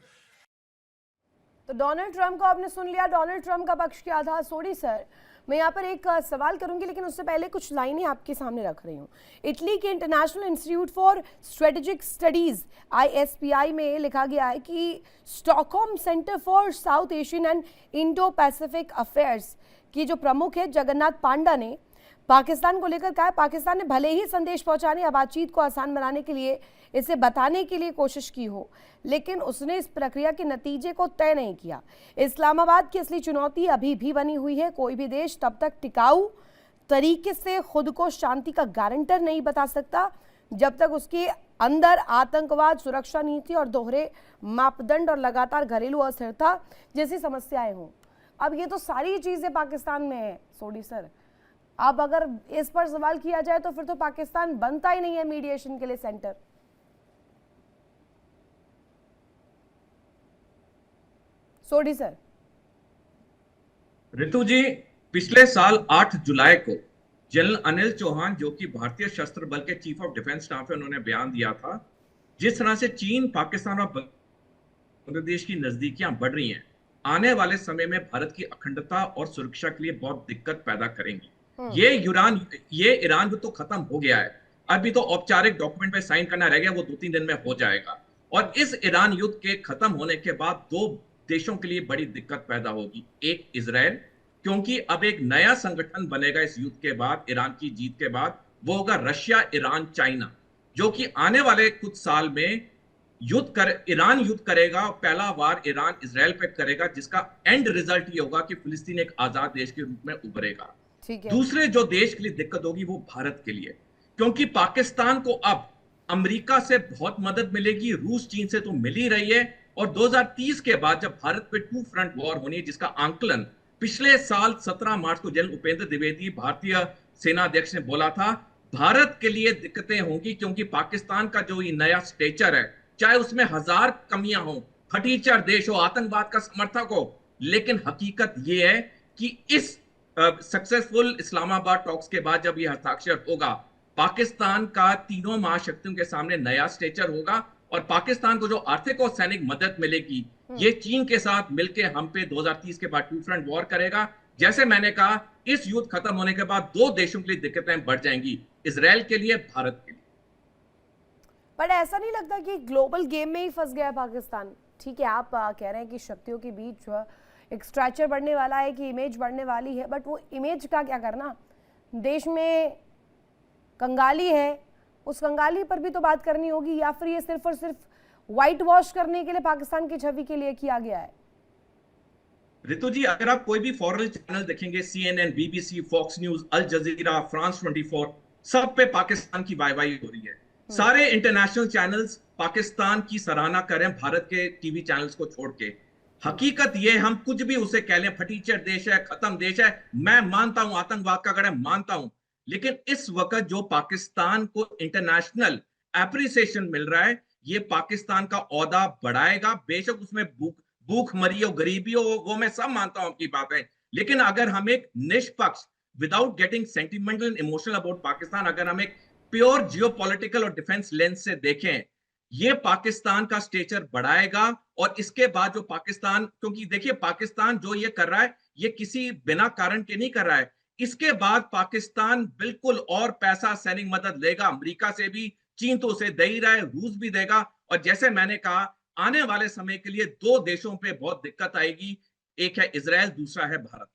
तो Donald Trump को आपने सुन लिया, Donald Trump का पक्ष क्या था। सोडी sir, मैं यहाँ पर एक सवाल करूंगी, लेकिन उससे पहले कुछ लाइनें आपके सामने रख रही हूँ। इटली के international institute for strategic studies ISPI में लिखा गया है कि Stockholm centre for south Asian and Indo Pacific affairs की जो प्रमुख है जगन्नाथ पांडा ने पाकिस्तान को लेकर कहा है, पाकिस्तान ने भले ही संदेश पहुंचाने या बातचीत को आसान बनाने के लिए इसे बताने के लिए कोशिश की हो, लेकिन उसने इस प्रक्रिया के नतीजे को तय नहीं किया। इस्लामाबाद की असली चुनौती अभी भी बनी हुई है। कोई भी देश तब तक टिकाऊ तरीके से खुद को शांति का गारंटर नहीं बता सकता जब तक उसके अंदर आतंकवाद, सुरक्षा नीति और दोहरे मापदंड और लगातार घरेलू अस्थिरता जैसी समस्याएं हों। अब ये तो सारी चीजें पाकिस्तान में है सोडी सर। अब अगर इस पर सवाल किया जाए तो फिर तो पाकिस्तान बनता ही नहीं है मीडिएशन के लिए सेंटर। सोडी सर। ऋतु जी, पिछले साल 8 जुलाई को जनरल अनिल चौहान, जो कि भारतीय सशस्त्र बल के चीफ ऑफ डिफेंस स्टाफ है, उन्होंने बयान दिया था जिस तरह से चीन, पाकिस्तान और बांग्लादेश की नजदीकियां बढ़ रही हैं, आने वाले समय में भारत की अखंडता और सुरक्षा के लिए बहुत दिक्कत पैदा करेंगी। ये ईरान युद्ध तो खत्म हो गया है, अभी तो औपचारिक डॉक्यूमेंट पे साइन करना रह गया, वो 2-3 दिन में हो जाएगा। और इस ईरान युद्ध के खत्म होने के बाद 2 देशों के लिए बड़ी दिक्कत पैदा होगी। एक इजराइल, क्योंकि अब एक नया संगठन बनेगा इस युद्ध के बाद, ईरान की जीत के बाद, वो होगा रशिया, ईरान, चाइना, जो कि आने वाले कुछ साल में ईरान युद्ध करेगा। पहला वार ईरान इजराइल पे करेगा, जिसका एंड रिजल्ट ये होगा कि फिलिस्तीन एक आजाद देश के रूप में उभरेगा। दूसरे जो देश के लिए दिक्कत होगी वो भारत के लिए, क्योंकि पाकिस्तान को अब अमेरिका से बहुत मदद मिलेगी, रूस, चीन से तो मिल ही रही है। और 2030 के बाद जब भारत पे 2 फ्रंट वॉर होनी है, जिसका आंकलन पिछले साल 17 मार्च को जनरल उपेंद्र द्विवेदी, भारतीय सेना अध्यक्ष, ने बोला था, भारत के लिए दिक्कतें होंगी, क्योंकि पाकिस्तान का जो ये नया स्टेचर है, चाहे उसमें 1000 कमियां हो, फटीचर देश हो, आतंकवाद का समर्थक हो, लेकिन हकीकत ये है कि इस सक्सेसफुल इस्लामाबाद टॉक्स के बाद जब यह हस्ताक्षर होगा, पाकिस्तान का तीनों महाशक्तियों के सामने नया स्टेचर होगा। और पाकिस्तान को जो आर्थिक और सैनिक मदद मिलेगी, ये चीन के साथ मिलकर हम पे 2030 के बाद 2 फ्रंट वॉर करेगा। जैसे मैंने कहा, इस युद्ध खत्म होने के बाद 2 देशों के लिए दिक्कतें बढ़ जाएंगी, इजराइल के लिए, भारत के लिए। पर ऐसा नहीं लगता कि ग्लोबल गेम में ही फंस गया पाकिस्तान? ठीक है, आप कह रहे हैं कि शक्तियों के बीच एक स्ट्रैचर बढ़ने वाला है, कि इमेज बढ़ने वाली है, बट वो इमेज का क्या करना? देश में कंगाली है, उस कंगाली पर भी तो बात करनी होगी, या फिर ये सिर्फ और सिर्फ व्हाइट वॉश करने के लिए पाकिस्तान की छवि के लिए किया गया है? ऋतु जी, अगर आप कोई भी फॉरेन चैनल देखेंगे, CNN, BBC, फॉक्स न्यूज, अल जजीरा, फ्रांस 24, सब पे पाकिस्तान की वाहवाही हो रही है। सारे इंटरनेशनल चैनल्स पाकिस्तान की सराहना करें, भारत के टीवी चैनल्स को छोड़ के। हकीकत ये, हम कुछ भी उसे कह लें, फटीचर देश है, खत्म देश है, मैं मानता हूं आतंकवाद का गढ़ है, मानता हूं, लेकिन इस वक्त जो पाकिस्तान को इंटरनेशनल एप्रिसिएशन मिल रहा है, ये पाकिस्तान का औहदा बढ़ाएगा। बेशक उसमें भूखमरी हो, गरीबी हो, वो मैं सब मानता हूं आपकी बातें, लेकिन अगर हम एक निष्पक्ष, without getting sentimental and emotional about Pakistan, अगर हम एक प्योर जियोपॉलिटिकल और डिफेंस लेंस से देखें, ये पाकिस्तान का स्टेचर बढ़ाएगा। और इसके बाद जो पाकिस्तान, क्योंकि देखिए पाकिस्तान जो ये कर रहा है, ये किसी बिना कारण के नहीं कर रहा है। इसके बाद पाकिस्तान बिल्कुल और पैसा, सैनिक मदद लेगा, अमेरिका से भी, चीन तो उसे दे ही रहा है, रूस भी देगा। और जैसे मैंने कहा, आने वाले समय के लिए 2 देशों पे बहुत दिक्कत आएगी, एक है इजराइल, दूसरा है भारत।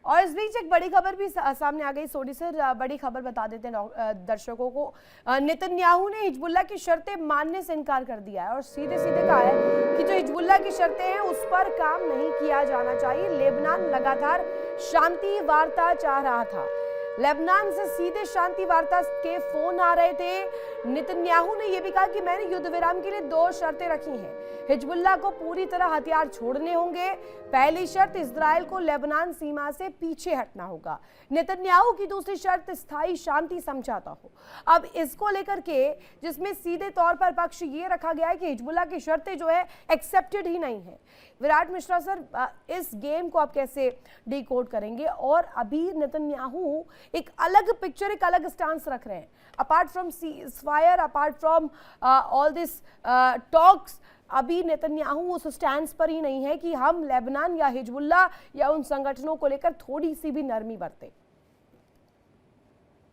और इस बीच एक बड़ी खबर भी सामने आ गई। सोडी सर, बड़ी खबर बता देते हैं दर्शकों को। नेतन्याहू ने हिजबुल्लाह की शर्तें मानने से इनकार कर दिया है और सीधे सीधे कहा है कि जो हिजबुल्लाह की शर्तें हैं उस पर काम नहीं किया जाना चाहिए। लेबनान लगातार शांति वार्ता चाह रहा था, लेबनान से सीधे शांति वार्ता के फोन आ रहे थे। नेतन्याहू ने यह भी कहा कि मैंने युद्ध विराम के लिए 2 शर्तें रखी हैं। हिजबुल्लाह को पूरी तरह हथियार छोड़ने होंगे। पहली शर्त, इजराइल को लेबनान सीमा से पीछे हटना होगा। नेतन्याहू की दूसरी शर्त, स्थायी शांति समझौता हो। अब इसको लेकर के जिसमें सीधे तौर पर पक्ष ये रखा गया है कि हिजबुल्लाह की शर्तें जो है एक्सेप्टेड ही नहीं है। विराट मिश्रा सर, इस गेम को आप कैसे डिकोड करेंगे? और अभी नेतन्याहू एक अलग पिक्चर, एक अलग स्टांस रख रहे हैं। Apart from ceasefire, apart from all this talks, अभी नेतन्याहू उस स्टैंड पर ही नहीं है कि हम लेबनान या हिजबुल्लाह या उन संगठनों को लेकर थोड़ी सी भी नरमी बरते।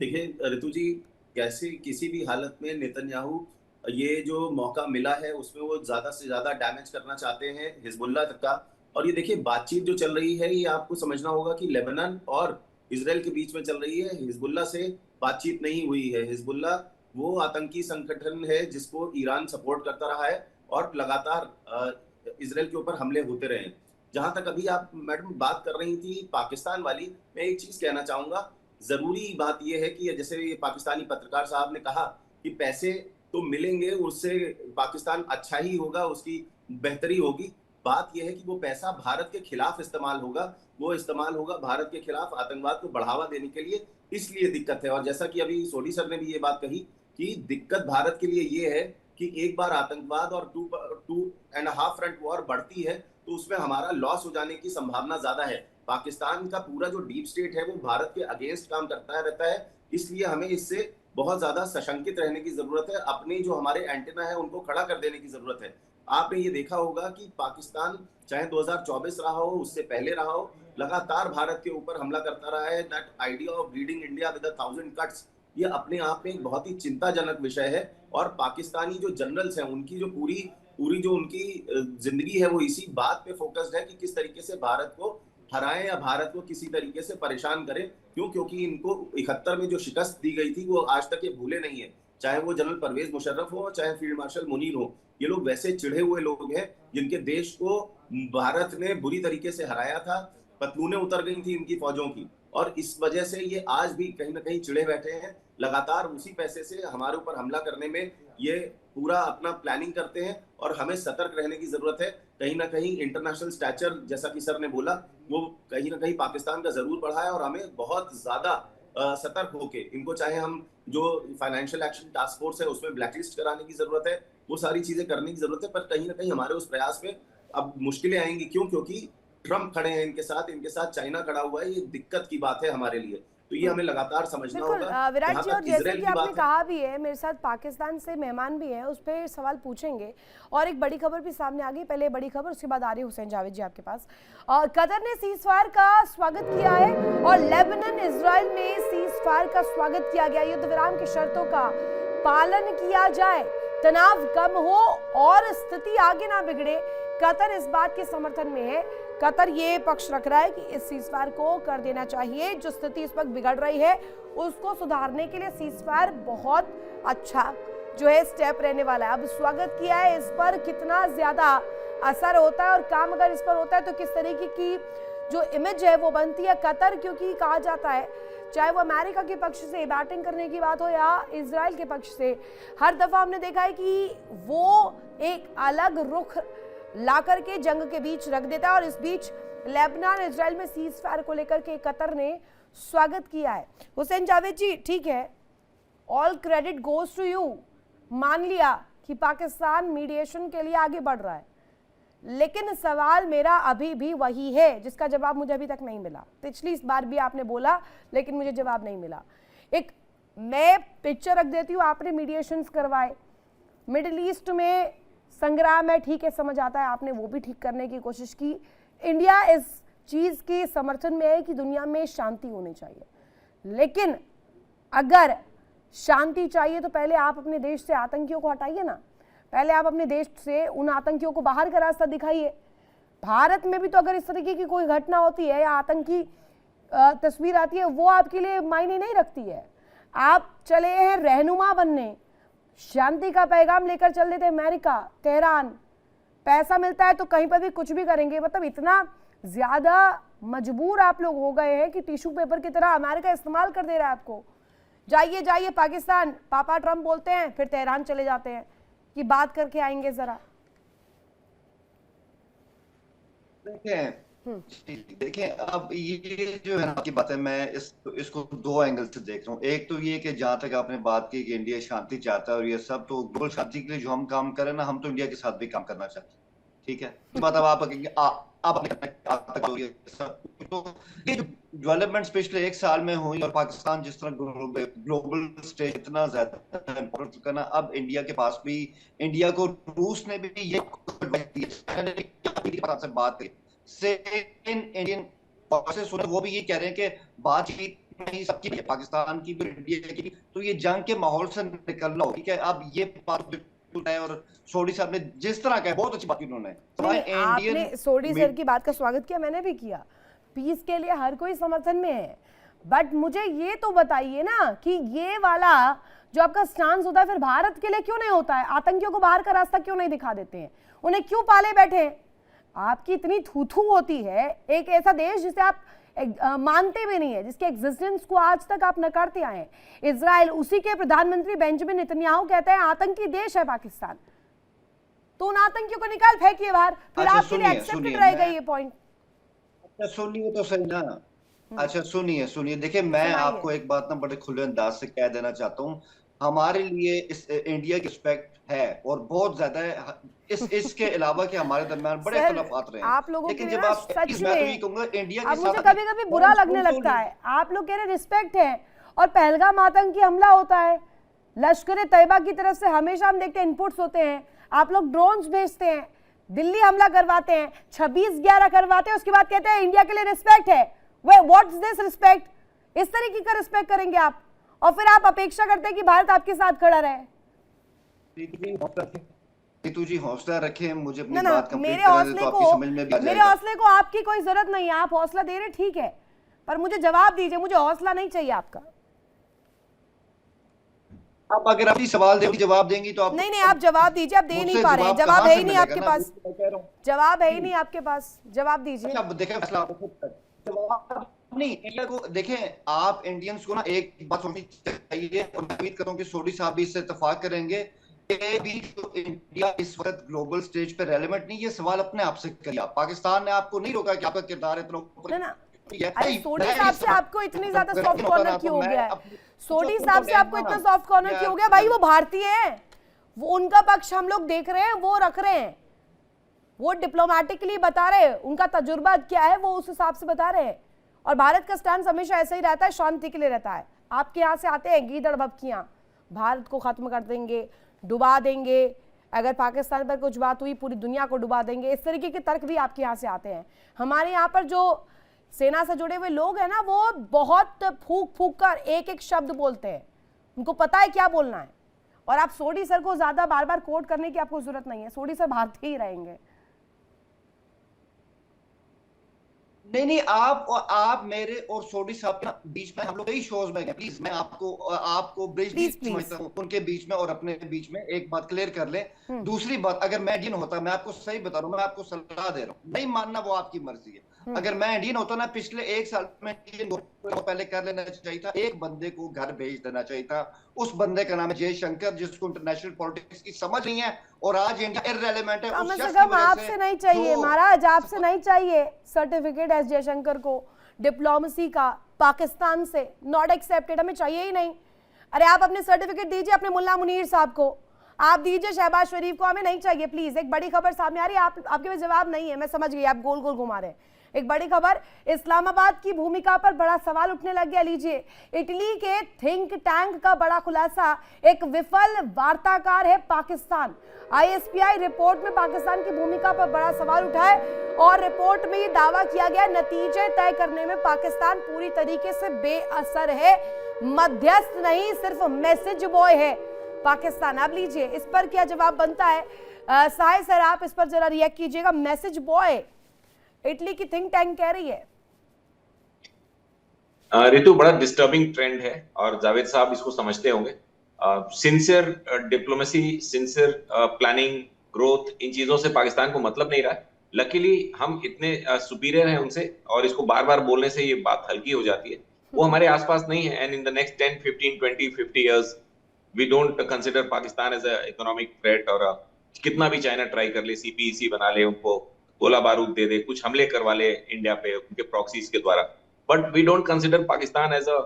देखिए ऋतु जी, कैसे किसी भी हालत में नेतन्याहू ये जो मौका मिला है उसमें वो ज्यादा से ज्यादा डैमेज करना चाहते हैं हिजबुल्लाह तक का। और ये देखिए, बातचीत जो चल रही है ये आपको समझना होगा कि लेबनान और इजराइल के बीच में चल रही है। हिजबुल्लाह से बातचीत नहीं हुई है। हिजबुल्लाह वो आतंकी संगठन है जिसको ईरान सपोर्ट करता रहा है और लगातार इजराइल के ऊपर हमले होते रहे। जहां तक अभी आप मैडम बात कर रही थी पाकिस्तान वाली, मैं एक चीज कहना चाहूंगा। जरूरी बात यह है कि जैसे ये पाकिस्तानी पत्रकार साहब ने कहा कि पैसे तो मिलेंगे, उससे पाकिस्तान अच्छा ही होगा, उसकी बेहतरी होगी। बात यह है कि वो पैसा भारत के खिलाफ इस्तेमाल होगा, वो इस्तेमाल होगा भारत के खिलाफ आतंकवाद को बढ़ावा देने के लिए। इसलिए दिक्कत है। और जैसा कि अभी सोडी सर ने भी ये बात कही कि दिक्कत भारत के लिए ये है कि एक बार आतंकवाद और 2.5 फ्रंट वॉर बढ़ती है तो उसमें हमारा लॉस हो जाने की संभावना ज्यादा है। पाकिस्तान का पूरा जो डीप स्टेट है वो भारत के अगेंस्ट काम करता रहता है, इसलिए हमें इससे बहुत ज्यादा सशंकित रहने की जरूरत है। अपने जो हमारे एंटेना है उनको खड़ा कर देने की जरूरत है। आपने ये देखा होगा कि पाकिस्तान चाहे 2024 रहा हो, उससे पहले रहा हो, लगातार भारत के ऊपर हमला करता रहा है। That idea of bleeding India with 1000 cuts, ये अपने आप में एक बहुत ही चिंताजनक विषय है। और पाकिस्तानी जो जनरल्स हैं उनकी जो पूरी जो उनकी जिंदगी है वो इसी बात पे फोकस्ड है कि किस तरीके से भारत को हराएं या भारत को किसी तरीके से परेशान करें। क्योंकि इनको 71 में जो शिकस्त दी गई थी वो आज तक ये भूले नहीं है। चाहे वो जनरल परवेज मुशर्रफ हो, चाहे फील्ड मार्शल मुनीर हो, ये लोग वैसे चिढ़े हुए लोग हैं जिनके देश को भारत ने बुरी तरीके से हराया था। पतलूनें उतर गई थी इनकी फौजों की, और इस वजह से ये आज भी कहीं ना कहीं चिढ़े बैठे हैं। लगातार उसी पैसे से हमारे ऊपर हमला करने में ये पूरा अपना प्लानिंग करते हैं और हमें सतर्क रहने की जरूरत है। कहीं ना कहीं इंटरनेशनल स्टैचर, जैसा कि सर ने बोला, वो कहीं ना कहीं पाकिस्तान का जरूर बढ़ा है और हमें बहुत ज्यादा सतर्क होके इनको, चाहे हम जो फाइनेंशियल एक्शन टास्क फोर्स है उसमें ब्लैकलिस्ट कराने की जरूरत है, वो सारी चीजें करने की जरूरत है। पर कहीं ना कहीं हमारे उस प्रयास में अब मुश्किलें आएंगी। क्योंकि ट्रम्प खड़े हैं इनके साथ चाइना खड़ा हुआ है। ये दिक्कत की बात है हमारे लिए, तो ये हमें लगातार समझना होगा। विराट जी, और जैसे कि आपने कहा भी है, मेरे साथ पाकिस्तान से मेहमान भी हैं, उस पर सवाल पूछेंगे। और एक बड़ी खबर भी सामने आ गई, पहले बड़ी खबर, उसके बाद आ रही हुसैन जावेद जी आपके पास। और कतर ने सीज़फायर का स्वागत किया है और लेबनान इजराइल में सीज़फायर का स्वागत किया गया। युद्ध विराम की शर्तों का पालन किया जाए, तनाव कम हो और स्थिति आगे ना बिगड़े। कतर इस बात के समर्थन में है। कतर ये पक्ष रख रहा है कि इस सीज़फायर को कर देना चाहिए। जो स्थिति इस वक्त बिगड़ रही है उसको सुधारने के लिए सीज़फायर बहुत अच्छा जो है स्टेप रहने वाला है। अब स्वागत किया है, इस पर कितना ज्यादा असर होता है और काम अगर इस पर होता है तो किस तरीके की जो इमेज है वो बनती है। कतर, क्योंकि कहा जाता है चाहे वो अमेरिका के पक्ष से बैटिंग करने की बात हो या इजराइल के पक्ष से, हर दफा हमने देखा है कि वो एक अलग रुख ला करके जंग के बीच रख देता है। और इस बीच लेबनान इजराइल में सीज़फायर को लेकर के कतर ने स्वागत किया है। हुसैन जावेद जी, ठीक है, all credit goes to you, मान लिया कि पाकिस्तान मीडिएशन के लिए आगे बढ़ रहा है, लेकिन सवाल मेरा अभी भी वही है जिसका जवाब मुझे अभी तक नहीं मिला। पिछली बार भी आपने बोला लेकिन मुझे जवाब नहीं मिला। एक मैं पिक्चर रख देती हूँ, आपने मीडिएशंस करवाए, मिडिल ईस्ट में संग्राम है, ठीक है, समझ आता है, आपने वो भी ठीक करने की कोशिश की। इंडिया इस चीज के समर्थन में है कि दुनिया में शांति होनी चाहिए, लेकिन अगर शांति चाहिए तो पहले आप अपने देश से आतंकियों को हटाइए ना। पहले आप अपने देश से उन आतंकियों को बाहर का रास्ता दिखाइए। भारत में भी तो अगर इस तरीके की कोई घटना होती है या आतंकी तस्वीर आती है वो आपके लिए मायने नहीं रखती है। आप चले हैं रहनुमा बनने, शांति का पैगाम लेकर चल देते अमेरिका, तेहरान, पैसा मिलता है तो कहीं पर भी कुछ भी करेंगे। मतलब इतना ज्यादा मजबूर आप लोग हो गए हैं कि टिश्यू पेपर की तरह अमेरिका इस्तेमाल कर दे रहा है आपको। जाइए जाइए पाकिस्तान, पापा ट्रम्प बोलते हैं, फिर तेहरान चले जाते हैं कि बात करके आएंगे जरा। देखिए अब ये जो है ना आपकी बात है, मैं इसको दो एंगल से देख रहा हूँ। एक तो ये कि जहां तक आपने बात की कि इंडिया शांति चाहता है और ये सब, तो ग्लोबल शांति के लिए जो हम काम करें ना, हम तो इंडिया के साथ भी काम करना चाहते हैं, ठीक है। मतलब आप तो ये जो डेवलपमेंट्स पिछले 1 साल में हुई और पाकिस्तान जिस तरह ग्लोबल स्टेज इतना ज्यादा इम्पोर्टेंट करना, अब इंडिया के पास भी, इंडिया को रूस ने भी ये बात की से इंडियन फोर्सेस सुने, वो भी ये कह रहे हैं कि बातचीत नहीं सबकी है, पाकिस्तान की भी इंडिया की, तो ये जंग के माहौल से निकलना हो, ठीक है। अब ये बात है और सोडी साहब ने जिस तरह का बहुत अच्छी बात की उन्होंने, आपने सोडी सर की बात का स्वागत किया, मैंने भी किया। पीस के लिए हर कोई समर्थन में है, बट मुझे ये तो बताइए ना कि ये वाला जो आपका स्टांस होता है फिर भारत के लिए क्यों नहीं होता है? आतंकियों को बाहर का रास्ता क्यों नहीं दिखा देते हैं? उन्हें क्यों पाले बैठे हैं? आपकी इतनी थू होती है, एक ऐसा देश जिसे आप मानते भी नहीं है, जिसके एग्जिस्टेंस को आज तक आप नकारते आए हैं। इजराइल, उसी के प्रधानमंत्री बेंजामिन नेतन्याहू कहते हैं आतंकी देश है पाकिस्तान, तो उन आतंकियों को निकाल फेंकिए बाहर, फिर आपके लिए एक्सेप्टेड रहेगा ये पॉइंट। अच्छा सुनिए तो सही ना, अच्छा सुनिए देखिए, मैं आपको एक बात ना बड़े खुले अंदाज से कह देना चाहता हूँ, हमारे लिए इस इंडिया की रिस्पेक्ट है और बहुत ज्यादा है। इसके अलावा कि हमारे दरमियान बड़े खिलाफात रहे हैं, आप लोगों लेकिन के जब आप सच में इंडिया के मुझे कभी कभी बुरा लगने लगता है, आप लोग कह रहे रिस्पेक्ट है और पहलगाम आतंकी हमला होता है, लश्कर तैयबा की तरफ से हमेशा हम देखते हैं इनपुट्स होते हैं, आप लोग ड्रोन्स भेजते हैं, दिल्ली हमला करवाते हैं, 26/11 करवाते हैं, उसके बाद कहते हैं इंडिया के लिए रिस्पेक्ट है। What's this respect? इस तरीके का रिस्पेक्ट करेंगे आप और फिर आप अपेक्षा करते हैं कि भारत आपके साथ खड़ा रहे। नीतू जी हौसला रखें, मुझे अपनी ना बात कंप्लीट मेरे करने हौसले तो आपकी को समझ में भी आ मेरे जाएगा। हौसले को आपकी कोई जरूरत नहीं है, आप हौसला दे रहे ठीक है, पर मुझे जवाब दीजिए, मुझे हौसला नहीं चाहिए आपका। आप अगर अपनी सवाल देंगी जवाब देंगी तो आप नहीं आप जवाब दीजिए, आप दे नहीं पा रहे हैं, जवाब है ही नहीं आपके पास, जवाब है ही नहीं आपके पास, जवाब दीजिए। अब देखें जवाब नहीं, इंडिया को देखें, आप इंडियंस को ना एक बात सोचनी चाहिए और मैं उम्मीद करता हूं कि सोडी साहब भी इससे इत्तेफाक करेंगे कि भी तो इंडिया इस वक्त ग्लोबल स्टेज पे रेलेवेंट नहीं, ये सवाल अपने आप से करिए। पाकिस्तान ने आपको नहीं रोका कि आपका किरदार इतना ऊपर ना अरे सोडी साहब से आपको इतनी ज्यादा सॉफ्ट कॉर्नर क्यों हो गया है? सोडी साहब से आपको इतना सॉफ्ट कॉर्नर क्यों हो गया? भाई वो भारतीय है, वो उनका पक्ष हम लोग देख रहे हैं, वो रख रहे हैं, वो डिप्लोमेटिकली बता रहे हैं, उनका तजुर्बा क्या है वो उस हिसाब से बता रहे हैं। और भारत का स्टैंड हमेशा ऐसा ही रहता है, शांति के लिए रहता है। आपके यहाँ से आते हैं गीदड़ बबकियां, भारत को खत्म कर देंगे, डुबा देंगे, अगर पाकिस्तान पर कुछ बात हुई पूरी दुनिया को डुबा देंगे, इस तरीके के तर्क भी आपके यहाँ से आते हैं। हमारे यहाँ पर जो सेना से जुड़े हुए लोग हैं ना, वो बहुत फूक कर एक एक शब्द बोलते हैं, उनको पता है क्या बोलना है। और आप सोडी सर को ज्यादा बार बार कोट करने की आपको जरूरत नहीं है, सोडी सर भारतीय ही रहेंगे। नहीं आप मेरे और सोडी साहब के बीच में, हम लोग कई शोज में, प्लीज मैं आपको ब्रिज समझता हूँ, उनके बीच में और अपने बीच में एक बात क्लियर कर ले। दूसरी बात, अगर मैं इंडियन होता, मैं आपको सही बता रहा हूँ, मैं आपको सलाह दे रहा हूँ, नहीं मानना वो आपकी मर्जी है। अगर मैं इंडियन होता ना, पिछले 1 साल में पहले कर लेना चाहिए था, एक बंदे को घर भेज देना चाहिए था। उस बंदे का नाम है जयशंकर, जिसको इंटरनेशनल पॉलिटिक्स की समझ नहीं है और आज इंडिया इररिलेवेंट है। कम से कम आपसे नहीं चाहिए महाराज, आपसे नहीं चाहिए सर्टिफिकेट एस जयशंकर को डिप्लोमेसी का पाकिस्तान से, नॉट एक्सेप्टेड, हमें चाहिए ही नहीं। अरे आप अपने सर्टिफिकेट दीजिए अपने मुल्ला मुनीर साहब को, आप दीजिए शहबाज शरीफ को, हमें नहीं चाहिए प्लीज। एक बड़ी खबर सामने आ रही है, आपके पास जवाब नहीं है, मैं समझ गई, आप गोल गोल घुमा रहे हैं। एक बड़ी खबर, इस्लामाबाद की भूमिका पर बड़ा सवाल उठने लग गया। लीजिए, इटली के थिंक टैंक का बड़ा खुलासा, एक विफल वार्ताकार है पाकिस्तान। ISPI रिपोर्ट में पाकिस्तान की भूमिका पर बड़ा सवाल उठा है और रिपोर्ट में ये दावा किया गया नतीजे तय करने में पाकिस्तान पूरी तरीके से बेअसर है, मध्यस्थ नहीं सिर्फ मैसेज बॉय है पाकिस्तान। अब लीजिए इस पर क्या जवाब बनता है, साहिर सर आप इस पर जरा रिएक्ट कीजिएगा। मैसेज बॉय इटली की थिंक टैंक कह रही है। रितु, बड़ा डिस्टर्बिंग ट्रेंड है और जावेद साहब इसको समझते होंगे। Sincere diplomacy, sincere planning, growth, इन चीजों से पाकिस्तान को मतलब नहीं रहा। लकीली हम इतने सुपीरियर हैं उनसे और इसको बार बार बोलने से ये बात हल्की हो जाती है। वो हमारे आसपास नहीं है and in the next 10, 15, 20, 50 years we don't consider Pakistan as a economic threat. और कितना भी चाइना ट्राई कर ले, सीपीईसी बना ले, उनको गोला बारूद दे दे, कुछ हमले करवा ले इंडिया पे उनके प्रॉक्सीज के द्वारा, but we don't consider Pakistan as a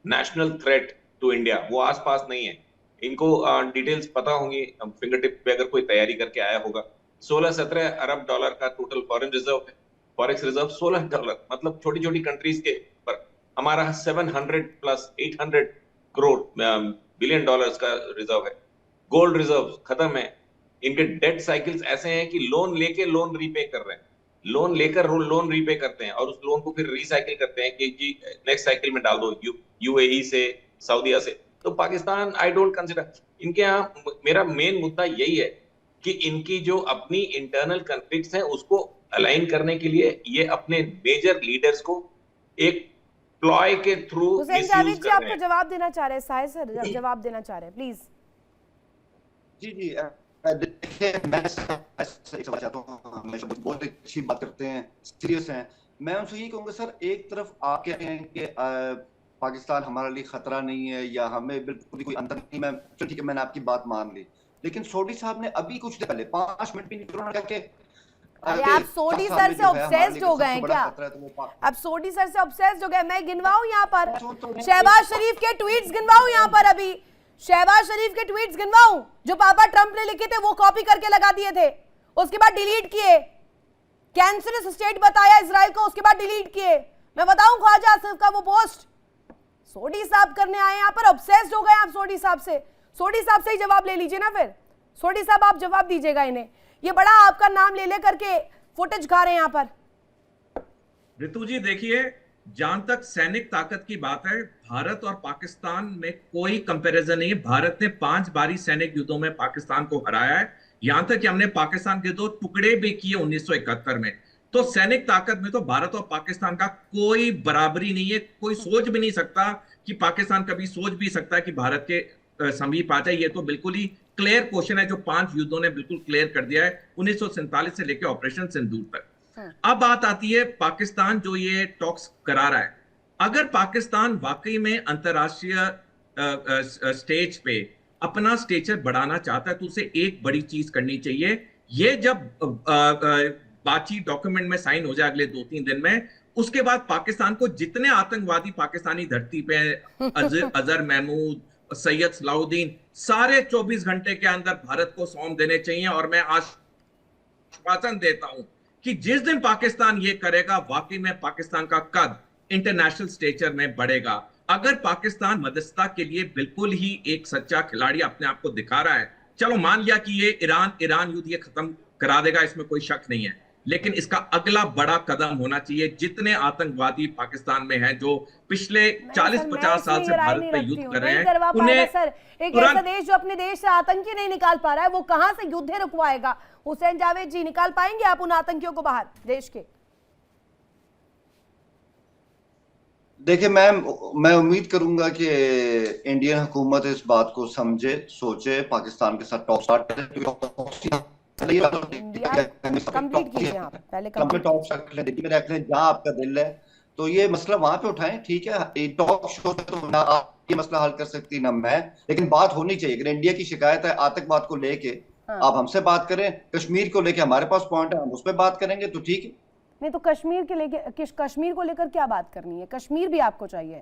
national threat to India. वो आसपास नहीं है। इनको डिटेल्स पता होंगी, फिंगर टिप पे अगर कोई तैयारी करके आया होगा। 16-17 अरब डॉलर का टोटल फॉरेन रिजर्व है, फॉरेक्स रिजर्व $16, मतलब छोटी छोटी कंट्रीज के पर हमारा 700 प्लस 800 करोड़ बिलियन डॉलर्स का रिजर्व है। गोल्ड रिजर्व खत्म है। इनके डेट साइकिल्स ऐसे हैं कि लोन लेके लोन रीपे कर रहे हैं, लोन लेकर लोन रीपे करते हैं और उस लोन को फिर रिसाइकिल करते हैं कि जी नेक्स्ट साइकिल में डाल दो, यूएई से, सऊदीया से। तो पाकिस्तान आई डोंट कंसिडर। इनके यहाँ मेरा मेन मुद्दा यही है कि इनकी जो अपनी इंटरनल कॉन्फ्लिक्ट्स हैं उसको अलाइन करने के लिए ये अपने मेजर लीडर्स को एक प्लॉय के थ्रू हुसैन जावेद जी आपको जवाब देना चाह रहे हैं, साहिर सर जवाब देना चाह रहे हैं, प्लीज। जी देखिए, मैं सवाल चाहता हूँ, हमेशा बहुत अच्छी बात करते हैं, सीरियस हैं। मैं उनसे यही कहूँगा सर, एक तरफ आप कह रहे हैं कि पाकिस्तान हमारे लिए खतरा नहीं है या हमें बिल्कुल कोई अंतर नहीं, मैं ठीक है, मैंने आपकी बात मान ली, लेकिन सोडी साहब ने अभी कुछ देर पहले 5 मिनट भी नहीं उन्होंने कहा कि अरे आप सोडी सर से ऑब्सेस्ड हो गए क्या? अब सोडी सर से ऑब्सेस्ड हो गए। मैं गिनवाऊं यहाँ पर शहबाज शरीफ के ट्वीट्स गिनवाऊं यहाँ पर, अभी शहबाज शरीफ के ट्वीट्स गिनवाऊं जो पापा ट्रंप ने लिखे थे, वो कॉपी करके लगा दिए थे, उसके बाद डिलीट किए। कैंसरस स्टेट बताया इजराइल को, उसके बाद डिलीट किए। मैं बताऊं ख्वाजा आसिफ का वो पोस्ट सोडी साहब करने आए यहाँ पर, ऑब्सेस्ड हो गए आप सोडी साहब से। सोडी साहब से ही जवाब ले लीजिए ना, फिर सोडी साहब आप जवाब दीजिएगा इन्हें। ये बड़ा आपका नाम ले करके फुटेज खा रहे हैं यहाँ पर। ऋतु जी देखिए, जहां तक सैनिक ताकत की बात है, भारत और पाकिस्तान में कोई कंपैरिजन नहीं है। भारत ने 5 बारी सैनिक युद्धों में पाकिस्तान को हराया है, यहां तक कि हमने पाकिस्तान के 2 टुकड़े भी किए 1971 में। तो सैनिक ताकत में तो भारत और पाकिस्तान का कोई बराबरी नहीं है। कोई सोच भी नहीं सकता कि पाकिस्तान कभी सोच भी सकता है कि भारत के समीप आ जाए। ये तो बिल्कुल ही क्लियर क्वेश्चन है जो 5 युद्धों ने बिल्कुल क्लियर कर दिया है, 1947 से लेकर ऑपरेशन सिंदूर तक। अब बात आती है पाकिस्तान जो ये टॉक्स करा रहा है। अगर पाकिस्तान वाकई में अंतरराष्ट्रीय स्टेज पे अपना स्टेचर बढ़ाना चाहता है तो उसे एक बड़ी चीज करनी चाहिए। ये जब बातचीत डॉक्यूमेंट में साइन हो जाए अगले 2-3 दिन में, उसके बाद पाकिस्तान को जितने आतंकवादी पाकिस्तानी धरती पे अजहर महमूद, सैयद सलाउद्दीन, सारे 24 घंटे के अंदर भारत को सौंप देने चाहिए। और मैं आश्वासन देता हूं कि जिस दिन पाकिस्तान ये करेगा, वाकई में पाकिस्तान का कद इंटरनेशनल स्टेचर में बढ़ेगा। अगर पाकिस्तान मध्यस्थता के लिए बिल्कुल ही एक सच्चा खिलाड़ी अपने आप को दिखा रहा है, चलो मान लिया कि ये ईरान युद्ध ये खत्म करा देगा, इसमें कोई शक नहीं है, लेकिन इसका अगला बड़ा कदम होना चाहिए। जितने आतंकवादी पाकिस्तान में हैं जो पिछले 40-50 साल से भारत पे युद्ध कर रहे हैं, उन्हें सर एक ऐसा देश जो अपने देश से आतंकी नहीं निकाल पा रहा है, वो कहां से युद्ध रुकवाएगा? हुसैन जावेद जी, निकाल पाएंगे आप उन आतंकियों को बाहर देश के? देखिए, मैं उम्मीद करूंगा कि इंडियन हुकूमत इस बात को समझे, सोचे, पाकिस्तान के साथ टॉक स्टार्ट करे। जहां आपका दिल है तो ये मसला वहां पे उठाएं, ठीक है। टॉक शो तो ना आप ये मसला हल कर सकती ना मैं, लेकिन बात होनी चाहिए। अगर इंडिया की शिकायत है आतंकवाद को लेके, आप हमसे बात करें, कश्मीर को लेके हमारे पास पॉइंट है, हम उस पर बात करेंगे तो ठीक है। नहीं तो कश्मीर को लेकर क्या बात करनी है? कश्मीर भी आपको चाहिए?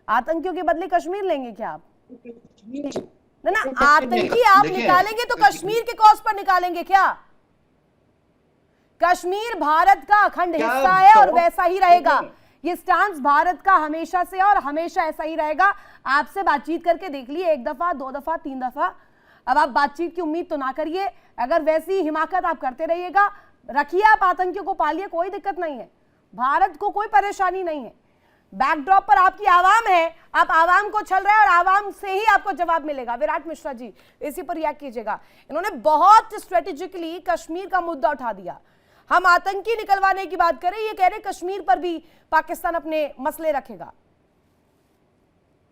आतंकियों के बदले कश्मीर लेंगे क्या आप? ना आतंकी आप निकालेंगे तो कश्मीर के कॉस्ट पर निकालेंगे क्या? कश्मीर भारत का अखंड हिस्सा है और वैसा ही रहेगा। ये स्टांस भारत का हमेशा से और हमेशा ऐसा ही रहेगा। आपसे बातचीत करके देख लिए 1 दफा, 2 दफा, 3 दफा, अब आप बातचीत की उम्मीद तो ना करिए। अगर वैसी हिमाकत आप करते रहिएगा, रखिए आप आतंकियों को, पालिए, कोई दिक्कत नहीं है, भारत को कोई परेशानी नहीं है। बैकड्रॉप पर आपकी आवाम है, आप आवाम को छल रहे हैं और आवाम से ही आपको जवाब मिलेगा। विराट मिश्रा जी इसी पर रिएक्ट कीजिएगा। इन्होंने बहुत स्ट्रेटेजिकली कश्मीर का मुद्दा उठा दिया। हम आतंकी निकलवाने की बात करें, ये कह रहे कश्मीर पर भी पाकिस्तान अपने मसले रखेगा।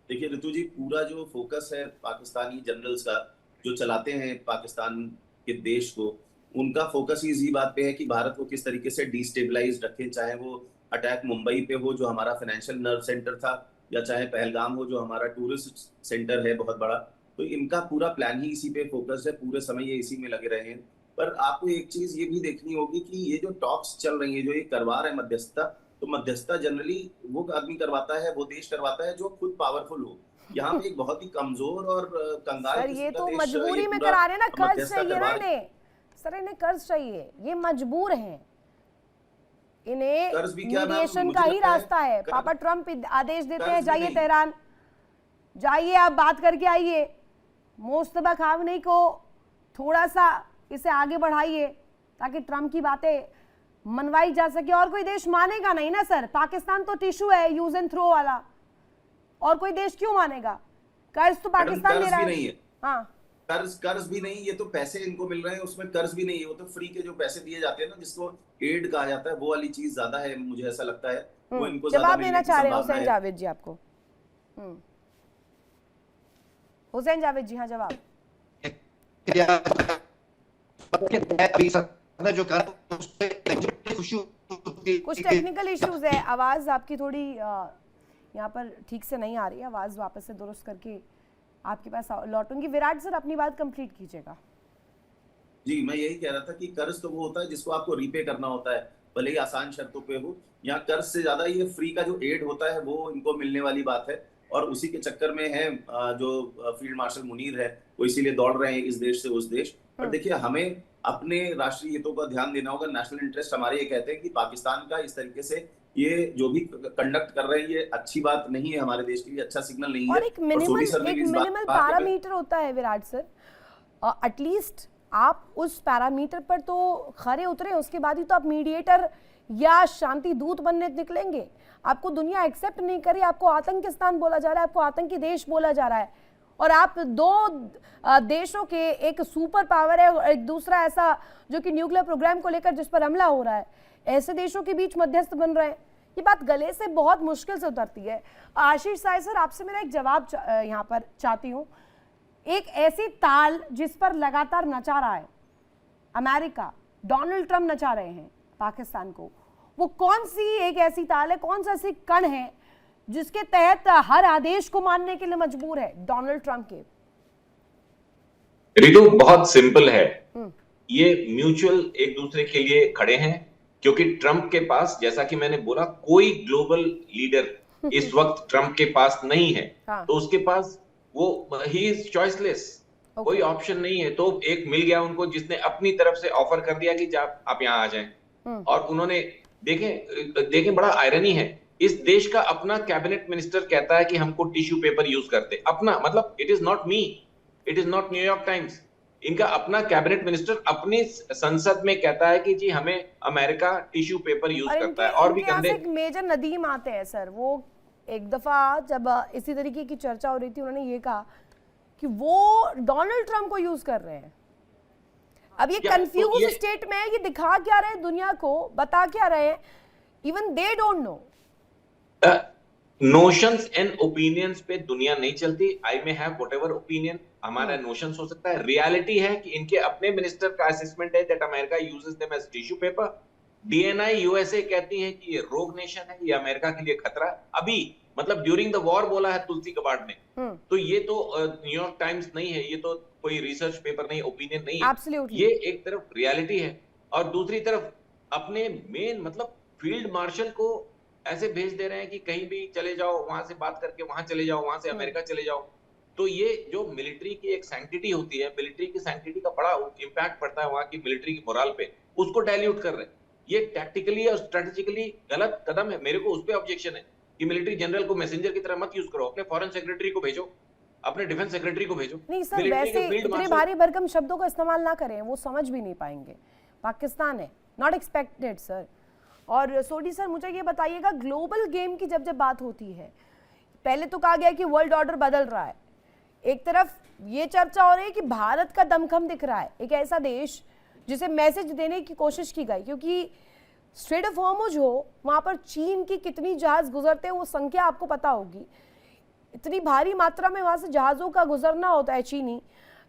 देखिए ऋतु जी, पूरा जो फोकस है पाकिस्तानी जनरल्स का, जो चलाते हैं पाकिस्तान के देश को, उनका फोकस ही इसी बात पे है कि भारत को किस तरीके से डिस्टेबलाइज रखें, चाहे वो अटैक मुंबई पे हो जो हमारा फाइनेंशियल नर्व सेंटर था, या चाहे पहलगाम हो जो हमारा टूरिस्ट सेंटर है बहुत बड़ा। तो इनका पूरा प्लान ही इसी पे फोकस है, पूरे समय ये इसी में लगे रहे हैं। पर आपको एक चीज ये भी देखनी होगी कि ये जो टॉक्स चल रही है, जो ये करवा रहे हैं मध्यस्थता, तो मध्यस्थता जनरली वो आदमी करवाता है, वो देश करवाता है जो खुद पावरफुल हो। यहाँ पे एक बहुत ही कमजोर और कंगाल सर ये किस्म का तो देश मजबूरी ये में पूरा करा रहे हैं ना, कर्ज मध्यस्थता चाहिए ना करवा रहे हैं। इन्हें। सर इन्हें कर्ज चाहिए, ये मजबूर हैं, इन्हें कर्ज भी क्या मैम, मीडिएशन मुझे का ही लगता है रास्ता है। कर्ज- पापा ट्रम्प आदेश देते कर्ज हैं भी जाइए नहीं। तेहरान, जाइए आप बात करके आइए, मुस्तफा खामनेई को थोड़ा सा इसे आगे बढ़ाइए ताकि ट्रम्प की बातें मनवाई जा सके। और कोई देश मानेगा नहीं ना सर, पाकिस्तान तो टिश्यू है यूज एंड थ्रो वाला, और कोई देश क्यों मानेगा? कर्ज तो पाकिस्तान कर्ज दे रहा भी नहीं है। है, हाँ कर्ज भी नहीं, ये तो पैसे इनको मिल रहे हैं, उसमें कर्ज भी नहीं है। वो तो फ्री के जो पैसे दिए जाते हैं ना, जिसको एड कहा जाता है, वो वाली चीज ज्यादा है, मुझे ऐसा लगता है वो इनको ज्यादा जवाब मिलने देना की चाह रहे हैं संभावना हुसैन है। जावेद जी आपको। हुसैन जावेद जी, हाँ जवाब। अभी ने जो कहा उससे खुशी होती है कुछ कि- टेक्निकल इश्यूज है, आवाज आपकी थोड़ी यहाँ पर ठीक से नहीं आ रही है, आवाज वापस से दुरुस्त करके आपके पास लौटूंगी। विराट सर अपनी बात कंप्लीट कीजिएगा। जी, मैं यही कह रहा था कि कर्ज तो वो होता है जिसको आपको रीपे करना होता है, भले ही आसान शर्तों पे हो। यहाँ कर्ज से ज्यादा ये फ्री का जो एड होता है वो इनको मिलने वाली बात है, और उसी के चक्कर में है जो फील्ड मार्शल मुनीर है वो इसीलिए दौड़ रहे हैं इस देश से उस देश। पर देखिए, हमें अपने राष्ट्रीय हितों का ध्यान देना होगा। नेशनल इंटरेस्ट हमारे ये कहते हैं कि पाकिस्तान का इस तरीके से ये जो भी कंडक्ट कर रहे हैं ये अच्छी बात नहीं है, हमारे देश के लिए अच्छा सिग्नल नहीं है। और एक सोडी सर ने भी इस बात मिनिमल बात पे- पैरामीटर होता है विराट सर, एटलीस्ट आप उस पैरामीटर पर तो खरे उतरे, उसके बाद ही तो आप मीडिएटर या शांति दूत बनने निकलेंगे। आपको दुनिया एक्सेप्ट नहीं करे, आपको आतंकिस्तान बोला जा रहा है, आपको आतंकी देश बोला जा रहा है, और आप दो देशों के, एक सुपर पावर है और एक दूसरा ऐसा जो कि न्यूक्लियर प्रोग्राम को लेकर जिस पर हमला हो रहा है, ऐसे देशों के बीच मध्यस्थ बन रहे हैं। ये बात गले से बहुत मुश्किल से उतरती है। आशीष साय सर, आपसे मेरा एक जवाब यहाँ पर चाहती हूँ। एक ऐसी ताल जिस पर लगातार नचा रहा है अमेरिका, डोनाल्ड ट्रम्प नचा रहे हैं पाकिस्तान को, वो कौन सी एक ऐसी ताल है, कौन सा ऐसी कण है जिसके तहत हर आदेश को मानने के लिए मजबूर है डोनाल्ड ट्रम्प के? रितु, बहुत सिंपल है, ये म्यूचुअल एक दूसरे के लिए खड़े हैं, क्योंकि ट्रम्प के पास, जैसा कि मैंने बोला, कोई ग्लोबल लीडर इस वक्त ट्रम्प के पास नहीं है। हाँ। तो उसके पास वो ही इज चॉइसलेस, कोई ऑप्शन नहीं है। तो एक मिल गया उनको जिसने अपनी तरफ से ऑफर कर दिया कि आप यहाँ आ जाएं, और उन्होंने देखें बड़ा आयरनी है, इस देश का अपना कैबिनेट मिनिस्टर कहता है कि हमको टिश्यू पेपर यूज करते, अपना, मतलब it is not me, it is not New York times, इनका अपना कैबिनेट मिनिस्टर अपनी संसद में कहता है कि जी हमें अमेरिका टिश्यू पेपर यूज करता है। और भी इनके एक मेजर नदीम आते हैं सर, वो एक दफा जब इसी तरीके की चर्चा हो रही थी, उन्होंने ये कहा कि वो डोनाल्ड ट्रम्प को यूज कर रहे हैं। अब ये कंफ्यूज स्टेट में है, ये दिखा क्या रहे हैं दुनिया को, बता क्या रहे हैं, even they don't know. Notions and opinions पे दुनिया नहीं चलती। आई मे हैव व्हाटएवर ओपिनियन, हमारा नोशंस हो सकता है, रियलिटी है कि इनके अपने मिनिस्टर का असेसमेंट है that America uses them as tissue paper. DNI USA कहती है कि ये रोग नेशन है, ये अमेरिका के लिए खतरा है। अभी मतलब ड्यूरिंग द वॉर बोला है तुलसी कबाड़ ने। तो ये तो न्यूयॉर्क टाइम्स नहीं है, ये तो कोई रिसर्च पेपर नहीं, ओपिनियन नहीं है। Absolutely. ये एक तरफ रियलिटी है, और दूसरी तरफ अपने मेन मतलब फील्ड मार्शल को ऐसे भेज दे रहे हैं कि कहीं भी चले जाओ, वहां से बात करके वहां चले जाओ, वहां से अमेरिका चले जाओ। तो ये जो मिलिट्री की एक सैंक्टिटी होती है, मिलिट्री की सैंक्टिटी का बड़ा इंपैक्ट पड़ता है वहां की मिलिट्री की मोरल पे, उसको डाइल्यूट कर रहे हैं। ये टैक्टिकली और स्ट्रेटेजिकली गलत कदम है। मेरे को उस पे ऑब्जेक्शन है कि मिलिट्री जनरल को मैसेंजर की तरह मत यूज करो, अपने फॉरेन सेक्रेटरी को भेजो, अपने डिफेंस सेक्रेटरी को भेजो। नहीं सर, वैसे इतने भारी भरकम शब्दों का इस्तेमाल ना करें, वो समझ भी नहीं पाएंगे। पाकिस्तान है, नॉट एक्सपेक्टेड सर। और सोडी सर, मुझे ये बताइएगा, ग्लोबल गेम की जब बात होती है, पहले तो कहा गया कि वर्ल्ड ऑर्डर बदल रहा है, एक तरफ ये चर्चा हो रही है कि भारत का दमखम दिख रहा है, एक ऐसा देश जिसे मैसेज देने की कोशिश की गई, क्योंकि स्ट्रेट ऑफ हॉर्मुज हो, वहां पर चीन की कितनी जहाज गुजरते हैं वो संख्या आपको पता होगी। इतनी भारी मात्रा में वहां से जहाजों का गुजरना होता है चीनी।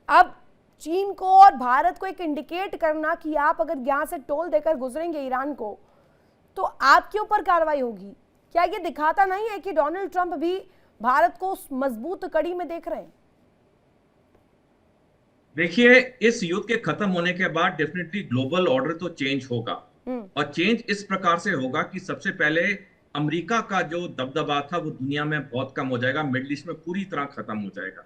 अब चीन को और भारत को एक इंडिकेट करना कि आप अगर यहाँ से टोल देकर गुजरेंगे ईरान को तो आपके ऊपर कार्रवाई होगी, क्या ये दिखाता नहीं है कि डोनाल्ड ट्रंप भी भारत को उस मजबूत कड़ी में देख रहे हैं? देखिए, इस युद्ध के खत्म होने के बाद डेफिनेटली ग्लोबल ऑर्डर तो चेंज होगा, और चेंज इस प्रकार से होगा कि सबसे पहले अमेरिका का जो दबदबा था वो दुनिया में बहुत कम हो जाएगा, मिडिल ईस्ट में पूरी तरह खत्म हो जाएगा।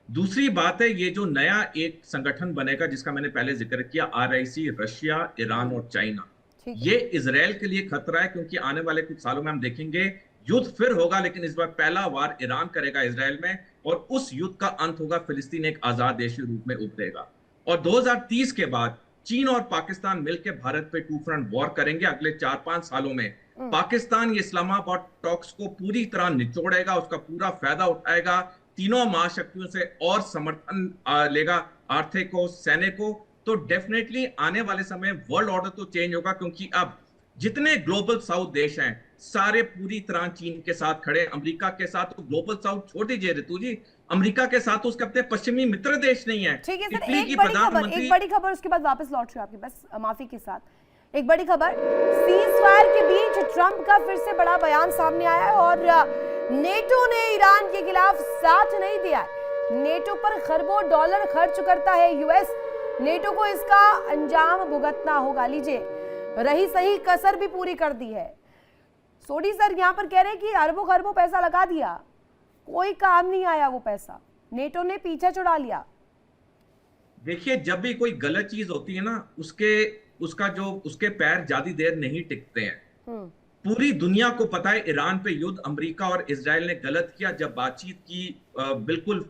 दूसरी बात है, ये जो नया एक संगठन बनेगा जिसका मैंने पहले जिक्र किया, RIC, रशिया, ईरान और चाइना, ये इजराइल के लिए खतरा है, क्योंकि आने वाले कुछ सालों में हम देखेंगे युद्ध फिर होगा, लेकिन इस बार पहला वार ईरान करेगा इजराइल में, और उस युद्ध का अंत होगा, फिलिस्तीन एक आजाद देश के रूप में उभरेगा। और 2030 के बाद चीन और पाकिस्तान मिलकर भारत पे टू फ्रंट वॉर करेंगे। अगले 4-5 सालों में पाकिस्तान ये इस्लामाबाद टॉक्स को पूरी तरह निचोड़ेगा, उसका पूरा फायदा उठाएगा, तीनों महाशक्तियों से और समर्थन लेगा, आर्थिक हो, सैनिक हो। तो डेफिनेटली आने वाले समय वर्ल्ड ऑर्डर तो चेंज होगा, क्योंकि अब जितने ग्लोबल साउथ देश हैं सारे पूरी तरह चीन के साथ खड़े। अमेरिका के साथ तो ग्लोबल साउथ छोड़ दीजिए ऋतु जी, अमेरिका के साथ तो उसके अपने पश्चिमी मित्र देश नहीं है। ठीक है सर, एक बड़ी खबर उसके बाद वापस लौट रही हूं आपके पास, माफी के साथ एक बड़ी खबर। सीज फायर के बीच ट्रंप का फिर से बड़ा बयान सामने आया है और नेटो ने ईरान के खिलाफ साथ नहीं दिया है। नेटो पर खरबों डॉलर खर्च करता है यूएस, नेटो को इसका अंजाम भुगतना होगा। लीजिए, रही सही कसर भी पूरी कर दी है। सोडी सर यहाँ पर कह रहे हैं कि अरबों खरबों पैसा लगा दिया, कोई काम नहीं आया, वो पैसा नेटो ने पीछे छुड़ा लिया। देखिए, जब भी कोई गलत चीज होती है ना, उसके पैर ज्यादा देर नहीं टिकते हैं। पूरी दुनिया को पता है ईरान पे युद्ध अमेरिका और इजराइल ने गलत किया। जब बातचीत की बिल्कुल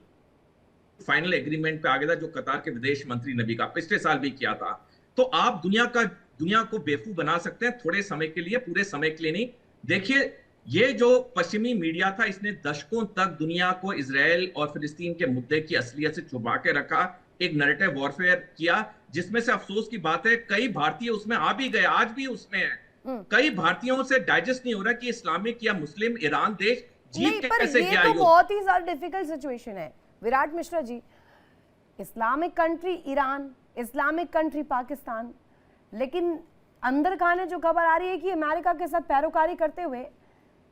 फाइनल एग्रीमेंट पे आ गया था, जो कतार के विदेश मंत्री ने भी कहा, पिछले साल भी किया था। तो आप दुनिया को बेवकूफ बना सकते हैं थोड़े समय के लिए, पूरे समय के लिए नहीं। देखिए, ये जो पश्चिमी मीडिया था, इसने दशकों तक दुनिया को इजराइल और फिलिस्तीन के मुद्दे की असलियत से छुपा के रखा, एक नैरेटिव वॉरफेयर किया, जिसमें से अफसोस की बात है कई भारतीय उसमें आ भी गए, आज भी उसमें है। कई भारतीयों से डाइजेस्ट नहीं हो रहा कि इस्लामिक या मुस्लिम ईरान देश जीत कैसे गया। ये तो बहुत ही ज्यादा डिफिकल्ट सिचुएशन है Virat Mishra ji. Islamic country Iran, Islamic country Pakistan, लेकिन अंदर खाने जो खबर आ रही है कि अमेरिका के साथ पैरोकारी करते हुए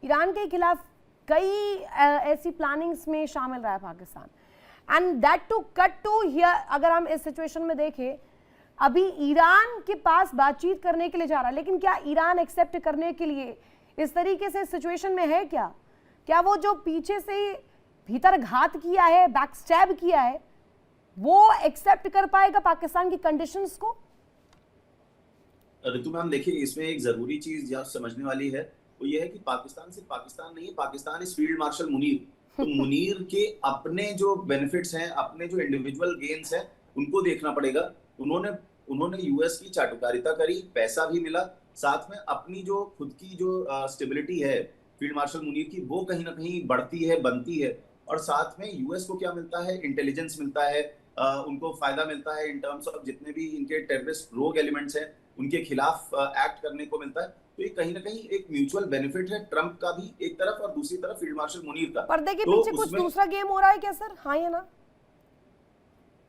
ईरान के खिलाफ कई ऐसी प्लानिंग्स में शामिल रहा है Pakistan, and that to cut to here. अगर हम इस सिचुएशन में देखें, अभी ईरान के पास बातचीत करने के लिए जा रहा है, लेकिन क्या ईरान एक्सेप्ट करने के लिए इस तरीके से सिचुएशन में है? क्या वो जो पीछे से भीतर घात किया है, बैकस्टैब किया है, वो एक्सेप्ट कर पाएगा पाकिस्तान की कंडीशंस को? ऋतु मैम, देखिए, इसमें एक जरूरी चीज यहाँ समझने वाली है, वो ये है कि पाकिस्तान सिर्फ पाकिस्तान नहीं है, Pakistan is field marshal Munir. तो मुनीर के अपने जो बेनिफिट्स हैं, अपने जो इंडिविजुअल गेन्स हैं, उनको देखना पड़ेगा। उन्होंने यूएस की चाटुकारिता करी, पैसा भी मिला, साथ में अपनी जो खुद की जो स्टेबिलिटी है फील्ड मार्शल मुनीर की, वो कहीं ना कहीं बढ़ती है, बनती है। और साथ में यूएस को क्या मिलता है? इंटेलिजेंस मिलता है, उनको फायदा मिलता है इन टर्म्स ऑफ जितने भी इनके टेररिस्ट रोग एलिमेंट्स हैं उनके खिलाफ एक्ट करने को मिलता है। तो ये कहीं ना कहीं एक म्यूचुअल बेनिफिट है, ट्रंप का भी एक तरफ और दूसरी तरफ फील्ड मार्शल मुनीर का। पर्दे के पीछे कुछ दूसरा गेम हो रहा है क्या सर? हाँ या ना?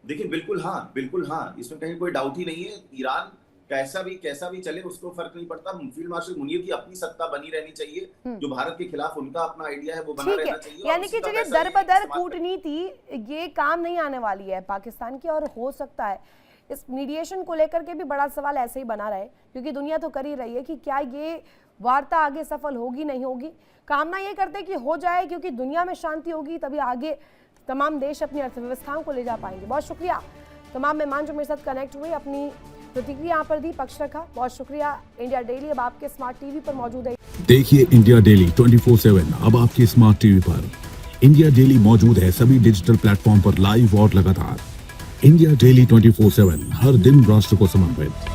देखिए, बिल्कुल हाँ, इसमें कहीं कोई डाउट ही नहीं है। ईरान कैसा भी चले, उसको फर्क नहीं पड़ता। फील्ड मार्शल मुनीर की अपनी सत्ता बनी रहनी चाहिए, जो भारत के खिलाफ उनका अपना आइडिया है वो बना रहना चाहिए। यानी कि जगह दर बदर कूटनीति ये काम नहीं आने वाली है पाकिस्तान की, और हो सकता है इस मीडिएशन को लेकर के भी बड़ा सवाल ऐसे ही बना रहे, क्योंकि दुनिया तो कर ही रही है कि क्या ये वार्ता आगे सफल होगी नहीं होगी। कामना ये करते कि हो जाए, क्योंकि दुनिया में शांति होगी तभी आगे तमाम देश अपनी अर्थव्यवस्थाओं को ले जा पाएंगे। बहुत शुक्रिया तमाम मेहमान जो मेरे साथ कनेक्ट हुए, अपनी प्रतिक्रिया यहाँ पर दी, पक्ष रखा। बहुत शुक्रिया। इंडिया डेली अब आपके स्मार्ट टीवी पर मौजूद है। देखिए इंडिया डेली 24/7 अब आपके स्मार्ट टीवी पर। इंडिया डेली मौजूद है सभी डिजिटल प्लेटफॉर्म पर लाइव और लगातार। इंडिया डेली 24/7 हर दिन राष्ट्र को समर्पित।